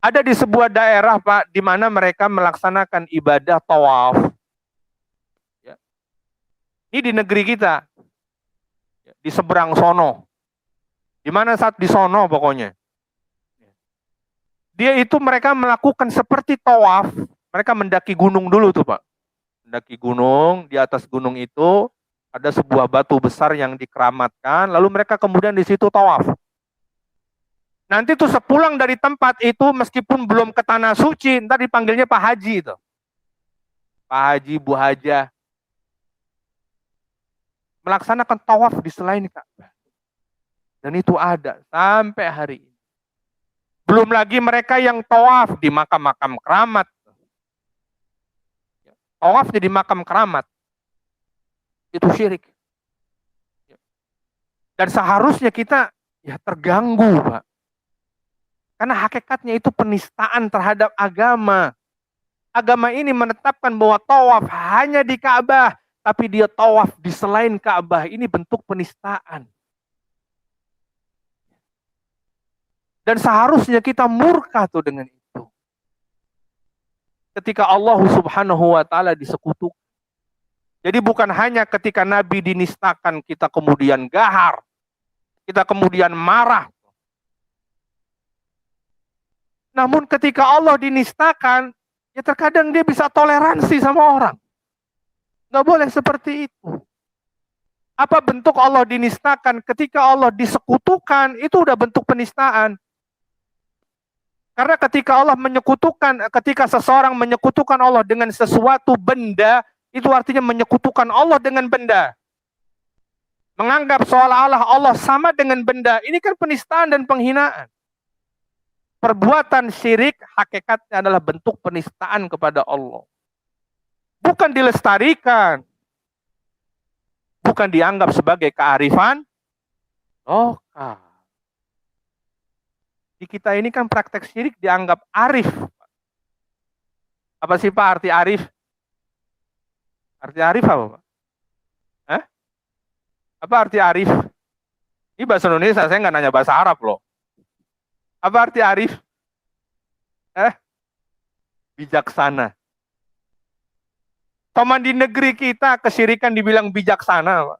Ada di sebuah daerah, Pak, di mana mereka melaksanakan ibadah tawaf. Ya. Ini di negeri kita, di seberang sono. Di mana saat di sono pokoknya. Dia itu mereka melakukan seperti tawaf, mereka mendaki gunung dulu tuh, Pak. Mendaki gunung, di atas gunung itu ada sebuah batu besar yang dikeramatkan, lalu mereka kemudian di situ tawaf. Nanti tuh sepulang dari tempat itu, meskipun belum ke tanah suci, ntar dipanggilnya Pak Haji itu. Pak Haji, Bu Haja. Melaksanakan tawaf di selain Ka'bah. Dan itu ada sampai hari ini. Belum lagi mereka yang tawaf di makam-makam keramat. Tawaf di makam keramat. Itu syirik. Dan seharusnya kita ya terganggu, Pak. Karena hakikatnya itu penistaan terhadap agama. Agama ini menetapkan bahwa tawaf hanya di Ka'bah, tapi dia tawaf di selain Ka'bah. Ini bentuk penistaan. Dan seharusnya kita murka tuh dengan itu. Ketika Allah Subhanahu wa taala disekutukan. Jadi bukan hanya ketika Nabi dinistakan kita kemudian gahar, kita kemudian marah. Namun ketika Allah dinistakan, ya terkadang dia bisa toleransi sama orang. Nggak boleh seperti itu. Apa bentuk Allah dinistakan? Ketika Allah disekutukan, itu udah bentuk penistaan. Karena ketika Allah menyekutukan, ketika seseorang menyekutukan Allah dengan sesuatu benda, itu artinya menyekutukan Allah dengan benda. Menganggap seolah-olah Allah sama dengan benda. Ini kan penistaan dan penghinaan. Perbuatan syirik hakikatnya adalah bentuk penistaan kepada Allah. Bukan dilestarikan. Bukan dianggap sebagai kearifan lokal. Di kita ini kan praktek syirik dianggap arif. Apa sih Pak arti arif? Arti arif apa Pak? Hah? Apa arti arif? Ini bahasa Indonesia, saya nggak nanya bahasa Arab loh. Apa arti arif? Bijaksana. Paman di negeri kita kesyirikan dibilang bijaksana Pak.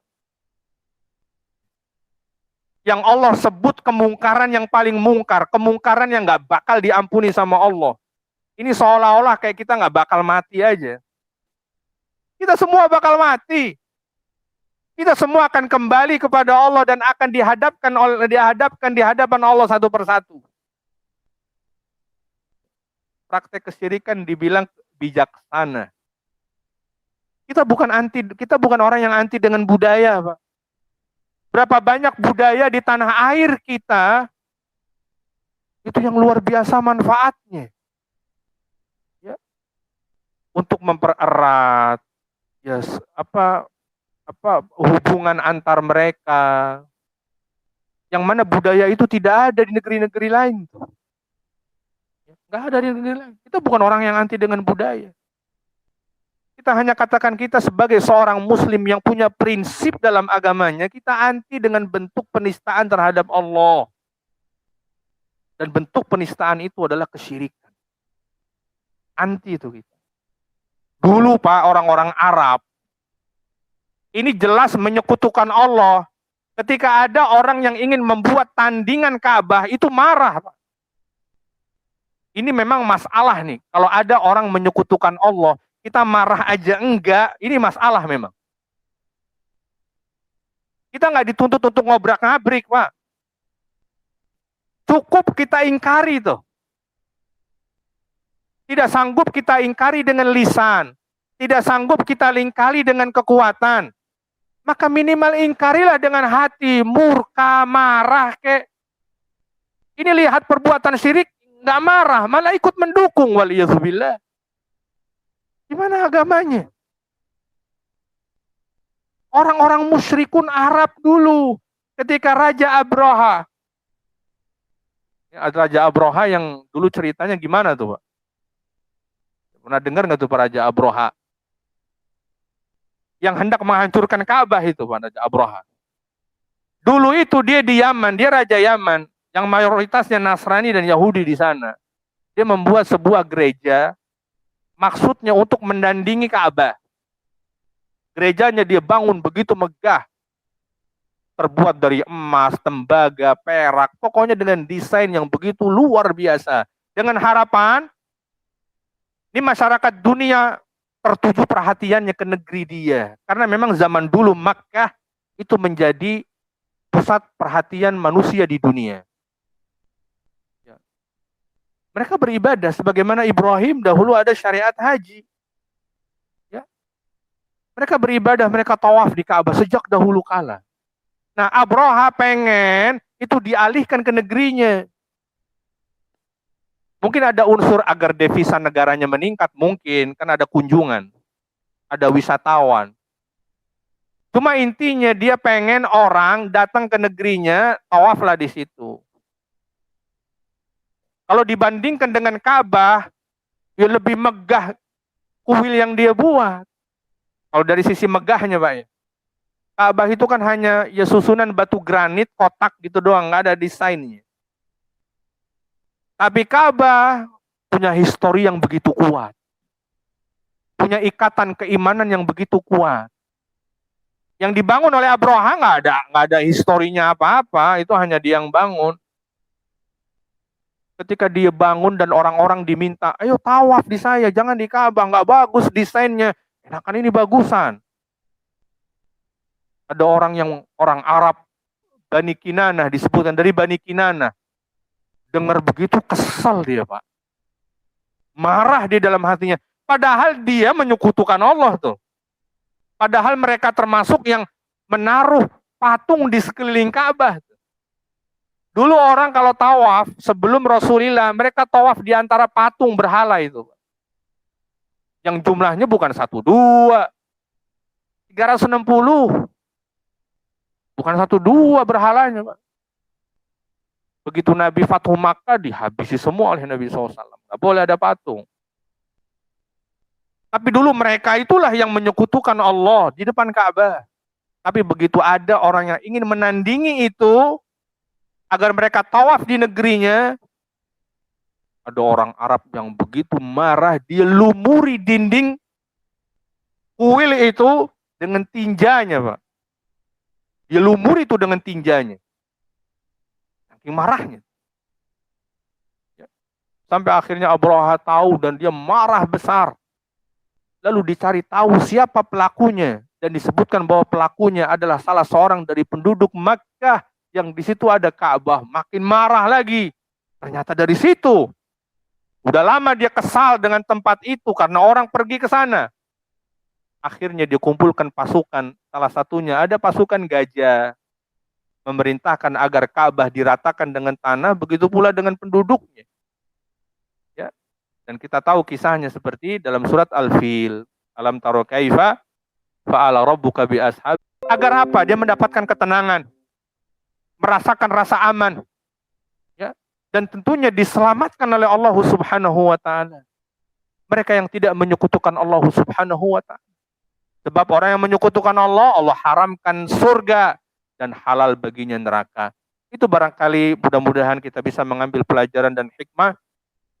Yang Allah sebut kemungkaran yang paling mungkar, kemungkaran yang nggak bakal diampuni sama Allah. Ini seolah-olah kayak kita nggak bakal mati aja. Kita semua bakal mati. Kita semua akan kembali kepada Allah dan akan dihadapkan di hadapan Allah satu persatu. Praktek kesyirikan dibilang bijaksana. Kita bukan orang yang anti dengan budaya, Pak. Berapa banyak budaya di tanah air kita itu yang luar biasa manfaatnya. Ya. Untuk mempererat hubungan antar mereka. Yang mana budaya itu tidak ada di negeri-negeri lain. Nggak ada di negeri lain. Kita bukan orang yang anti dengan budaya. Kita hanya katakan kita sebagai seorang muslim yang punya prinsip dalam agamanya, kita anti dengan bentuk penistaan terhadap Allah. Dan bentuk penistaan itu adalah kesyirikan. Anti itu kita. Dulu Pak, orang-orang Arab, ini jelas menyekutukan Allah. Ketika ada orang yang ingin membuat tandingan Ka'bah, itu marah Pak. Ini memang masalah nih. Kalau ada orang menyekutukan Allah, kita marah aja enggak, ini masalah memang. Kita nggak dituntut untuk ngobrak-ngabrik, Pak. Cukup kita ingkari tuh. Tidak sanggup kita ingkari dengan lisan. Tidak sanggup kita ingkari dengan kekuatan. Maka minimal ingkarilah dengan hati, murka, marah, kek. Ini lihat perbuatan syirik, nggak marah, malah ikut mendukung, waliyadzubillah. Gimana agamanya? Orang-orang musyrikun Arab dulu, ketika Raja Abraha. Raja Abraha yang dulu ceritanya gimana tuh Pak? Pernah dengar nggak tuh Pak Raja Abraha? Yang hendak menghancurkan Ka'bah itu Pak Raja Abraha. Dulu itu dia di Yaman, dia Raja Yaman, yang mayoritasnya Nasrani dan Yahudi di sana. Dia membuat sebuah gereja, maksudnya untuk menandingi Ka'bah. Gerejanya dia bangun begitu megah. Terbuat dari emas, tembaga, perak. Pokoknya dengan desain yang begitu luar biasa. Dengan harapan, ini masyarakat dunia tertuju perhatiannya ke negeri dia. Karena memang zaman dulu Makkah itu menjadi pusat perhatian manusia di dunia. Mereka beribadah sebagaimana Ibrahim dahulu ada syariat haji. Ya. Mereka beribadah, mereka tawaf di Ka'bah sejak dahulu kala. Nah, Abraha pengen itu dialihkan ke negerinya. Mungkin ada unsur agar devisa negaranya meningkat, mungkin kan ada kunjungan, ada wisatawan. Cuma intinya dia pengen orang datang ke negerinya, tawaflah di situ. Kalau dibandingkan dengan Ka'bah, ya lebih megah kuil yang dia buat. Kalau dari sisi megahnya, Pak ya. Ka'bah itu kan hanya ya susunan batu granit, kotak gitu doang, nggak ada desainnya. Tapi Ka'bah punya histori yang begitu kuat. Punya ikatan keimanan yang begitu kuat. Yang dibangun oleh Abraha nggak ada historinya apa-apa, itu hanya dia yang bangun. Ketika dia bangun dan orang-orang diminta, ayo tawaf di saya, jangan di Ka'bah, nggak bagus desainnya. Enakan ini bagusan. Ada orang Arab, Bani Kinanah, disebutkan dari Bani Kinanah. Dengar begitu kesal dia, Pak. Marah di dalam hatinya. Padahal dia menyekutukan Allah tuh. Padahal mereka termasuk yang menaruh patung di sekeliling Ka'bah. Dulu orang kalau tawaf sebelum Rasulullah, mereka tawaf di antara patung berhala itu. Yang jumlahnya bukan 1, 2, 360. Bukan 1, 2 berhalanya, Pak. Begitu Nabi Fathu Makkah, dihabisi semua oleh Nabi SAW. Nggak boleh ada patung. Tapi dulu mereka itulah yang menyekutukan Allah di depan Ka'bah. Tapi begitu ada orang yang ingin menandingi itu, agar mereka tawaf di negerinya, ada orang Arab yang begitu marah, dia lumuri dinding kuil itu dengan tinjanya, Pak. Dia lumuri itu dengan tinjanya. Saking marahnya. Sampai akhirnya Abraha tahu dan dia marah besar. Lalu dicari tahu siapa pelakunya. Dan disebutkan bahwa pelakunya adalah salah seorang dari penduduk Makkah yang di situ ada Ka'bah. Makin marah lagi. Ternyata dari situ. Udah lama dia kesal dengan tempat itu karena orang pergi ke sana. Akhirnya dia kumpulkan pasukan. Salah satunya ada pasukan gajah. Memerintahkan agar Ka'bah diratakan dengan tanah. Begitu pula dengan penduduknya. Ya. Dan kita tahu kisahnya seperti dalam surat Al-Fil. Alam taro kaifa fa'ala rabbuka bi ashab. Agar apa? Dia mendapatkan ketenangan. Merasakan rasa aman. Ya. Dan tentunya diselamatkan oleh Allah Subhanahu wa taala. Mereka yang tidak menyekutukan Allah Subhanahu wa taala. Sebab orang yang menyekutukan Allah, Allah haramkan surga dan halal baginya neraka. Itu barangkali mudah-mudahan kita bisa mengambil pelajaran dan hikmah.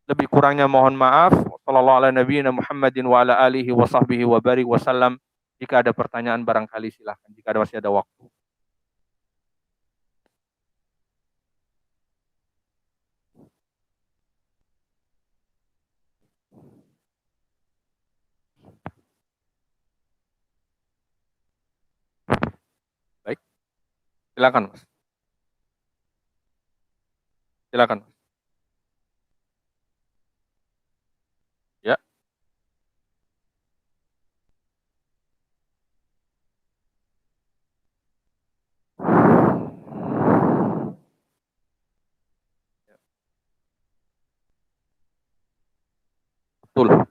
Lebih kurangnya mohon maaf. Sallallahu ala nabiyina Muhammadin wa ala alihi wa sahbihi wa barik wasallam. Jika ada pertanyaan barangkali silahkan. Jika masih ada waktu. Baik. Silakan, Mas. Silakan. Ya. Betul.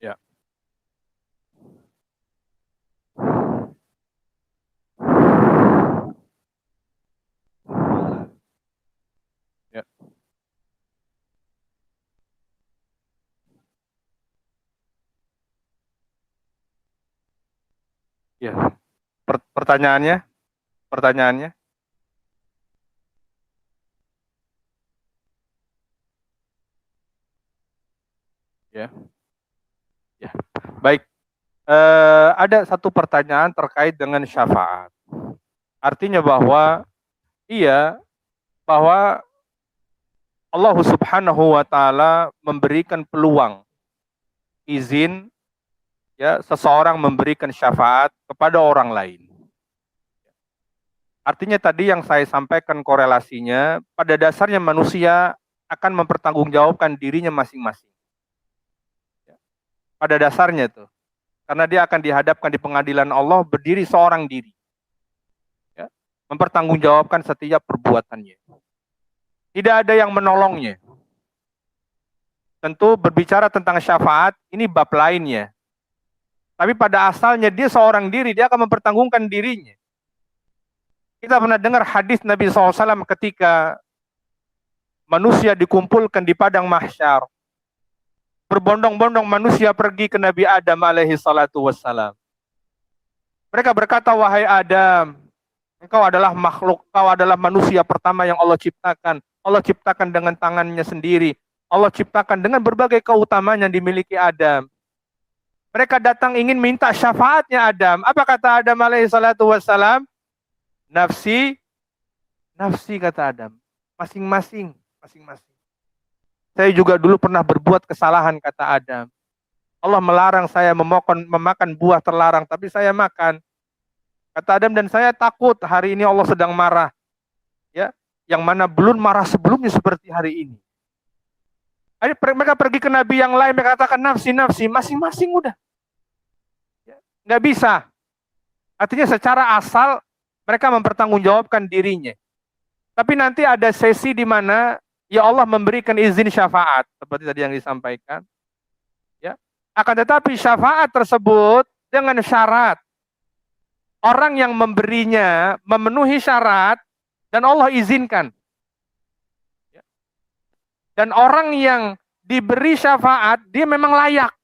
Ya. Ya. Ya. Pertanyaannya? Pertanyaannya? Ya. Ya. Baik. Ada satu pertanyaan terkait dengan syafaat. Artinya bahwa bahwa Allah Subhanahu wa taala memberikan peluang, izin ya seseorang memberikan syafaat kepada orang lain. Artinya tadi yang saya sampaikan korelasinya, pada dasarnya manusia akan mempertanggungjawabkan dirinya masing-masing. Pada dasarnya tuh. Karena dia akan dihadapkan di pengadilan Allah berdiri seorang diri. Ya, mempertanggungjawabkan setiap perbuatannya. Tidak ada yang menolongnya. Tentu berbicara tentang syafaat, ini bab lainnya. Tapi pada asalnya dia seorang diri, dia akan mempertanggungkan dirinya. Kita pernah dengar hadis Nabi SAW ketika manusia dikumpulkan di padang mahsyar. Berbondong-bondong manusia pergi ke Nabi Adam alaihi salatu wassalam. Mereka berkata, wahai Adam, engkau adalah makhluk, engkau adalah manusia pertama yang Allah ciptakan. Allah ciptakan dengan tangannya sendiri. Allah ciptakan dengan berbagai keutamaan yang dimiliki Adam. Mereka datang ingin minta syafaatnya Adam. Apa kata Adam alaihi salatu wassalam? Nafsi, nafsi kata Adam. Masing-masing, masing-masing. Saya juga dulu pernah berbuat kesalahan kata Adam. Allah melarang saya memakan buah terlarang, tapi saya makan. Kata Adam, dan saya takut hari ini Allah sedang marah. Ya, yang mana belum marah sebelumnya seperti hari ini. Mereka pergi ke nabi yang lain, mereka katakan nafsi, masing-masing udah. Nggak bisa. Artinya secara asal mereka mempertanggungjawabkan dirinya. Tapi nanti ada sesi di mana ya Allah memberikan izin syafaat seperti tadi yang disampaikan. Ya. Akan tetapi syafaat tersebut dengan syarat. Orang yang memberinya memenuhi syarat dan Allah izinkan. Dan orang yang diberi syafaat, dia memang layak.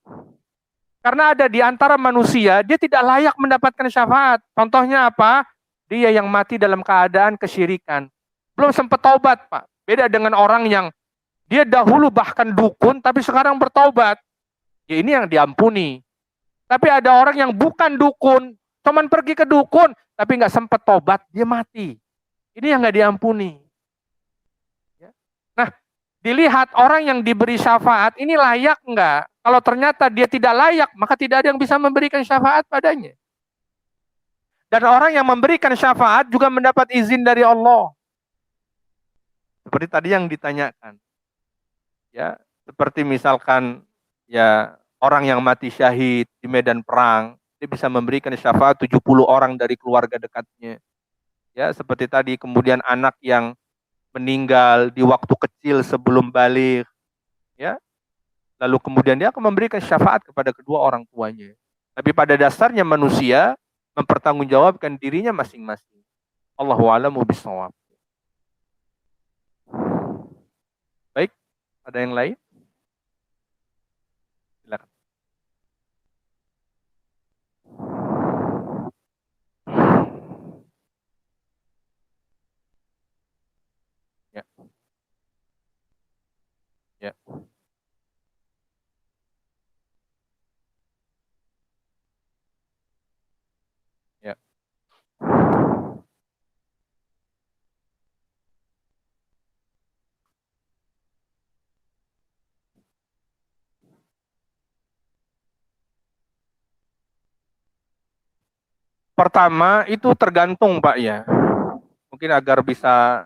Karena ada di antara manusia, dia tidak layak mendapatkan syafaat. Contohnya apa? Dia yang mati dalam keadaan kesyirikan. Belum sempat taubat, Pak. Beda dengan orang yang dia dahulu bahkan dukun, tapi sekarang bertaubat. Ya ini yang diampuni. Tapi ada orang yang bukan dukun, cuman pergi ke dukun, tapi nggak sempat taubat, dia mati. Ini yang nggak diampuni. Nah, dilihat orang yang diberi syafaat ini layak enggak? Kalau ternyata dia tidak layak, maka tidak ada yang bisa memberikan syafaat padanya. Dan orang yang memberikan syafaat juga mendapat izin dari Allah. Seperti tadi yang ditanyakan. Ya, seperti misalkan ya orang yang mati syahid di medan perang, dia bisa memberikan syafaat 70 orang dari keluarga dekatnya. Ya, seperti tadi kemudian anak yang meninggal di waktu kecil sebelum balik, ya, lalu kemudian dia akan memberikan syafaat kepada kedua orang tuanya. Tapi pada dasarnya manusia mempertanggungjawabkan dirinya masing-masing. Allahu a'lamu bishawab. Baik, ada yang lain? Silakan. Ya. Ya. Ya. Pertama, itu tergantung Pak ya. Mungkin agar bisa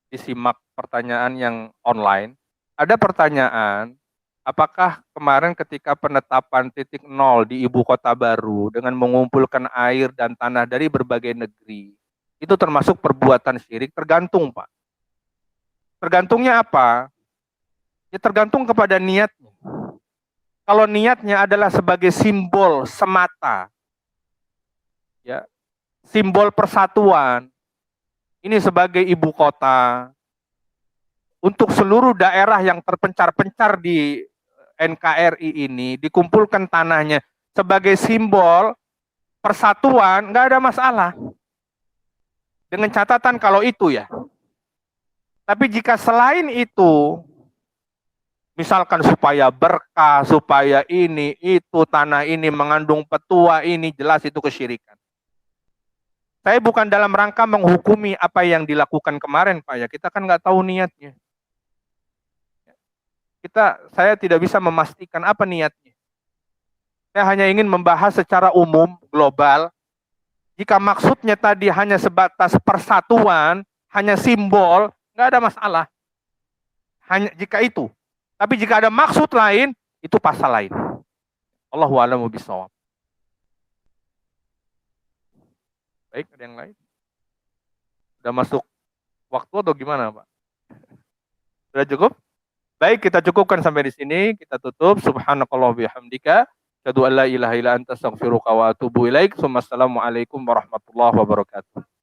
disimak pertanyaan yang online. Ada pertanyaan, apakah kemarin ketika penetapan titik nol di ibu kota baru dengan mengumpulkan air dan tanah dari berbagai negeri, itu termasuk perbuatan syirik? Tergantung Pak. Tergantungnya apa? Ya tergantung kepada niatnya. Kalau niatnya adalah sebagai simbol semata, ya, simbol persatuan, ini sebagai ibu kota, untuk seluruh daerah yang terpencar-pencar di NKRI ini, dikumpulkan tanahnya sebagai simbol persatuan, nggak ada masalah. Dengan catatan kalau itu ya. Tapi jika selain itu, misalkan supaya berkah, supaya ini, itu, tanah ini mengandung petua ini, jelas itu kesyirikan. Saya bukan dalam rangka menghukumi apa yang dilakukan kemarin Pak ya, kita kan nggak tahu niatnya. Saya tidak bisa memastikan apa niatnya. Saya hanya ingin membahas secara umum, global, Jika maksudnya tadi hanya sebatas persatuan, hanya simbol, nggak ada masalah. Hanya jika itu. Tapi jika ada maksud lain, itu pasal lain. Allahu a'lamu bishawab. Baik, ada yang lain? Sudah masuk waktu atau gimana, Pak? Sudah cukup? Baik, kita cukupkan sampai di sini. Kita tutup. Subhanakallah bihamdika. Asyhadu an la ilaha illa anta astaghfiruka wa atubu ilaik. Assalamualaikum warahmatullahi wabarakatuh.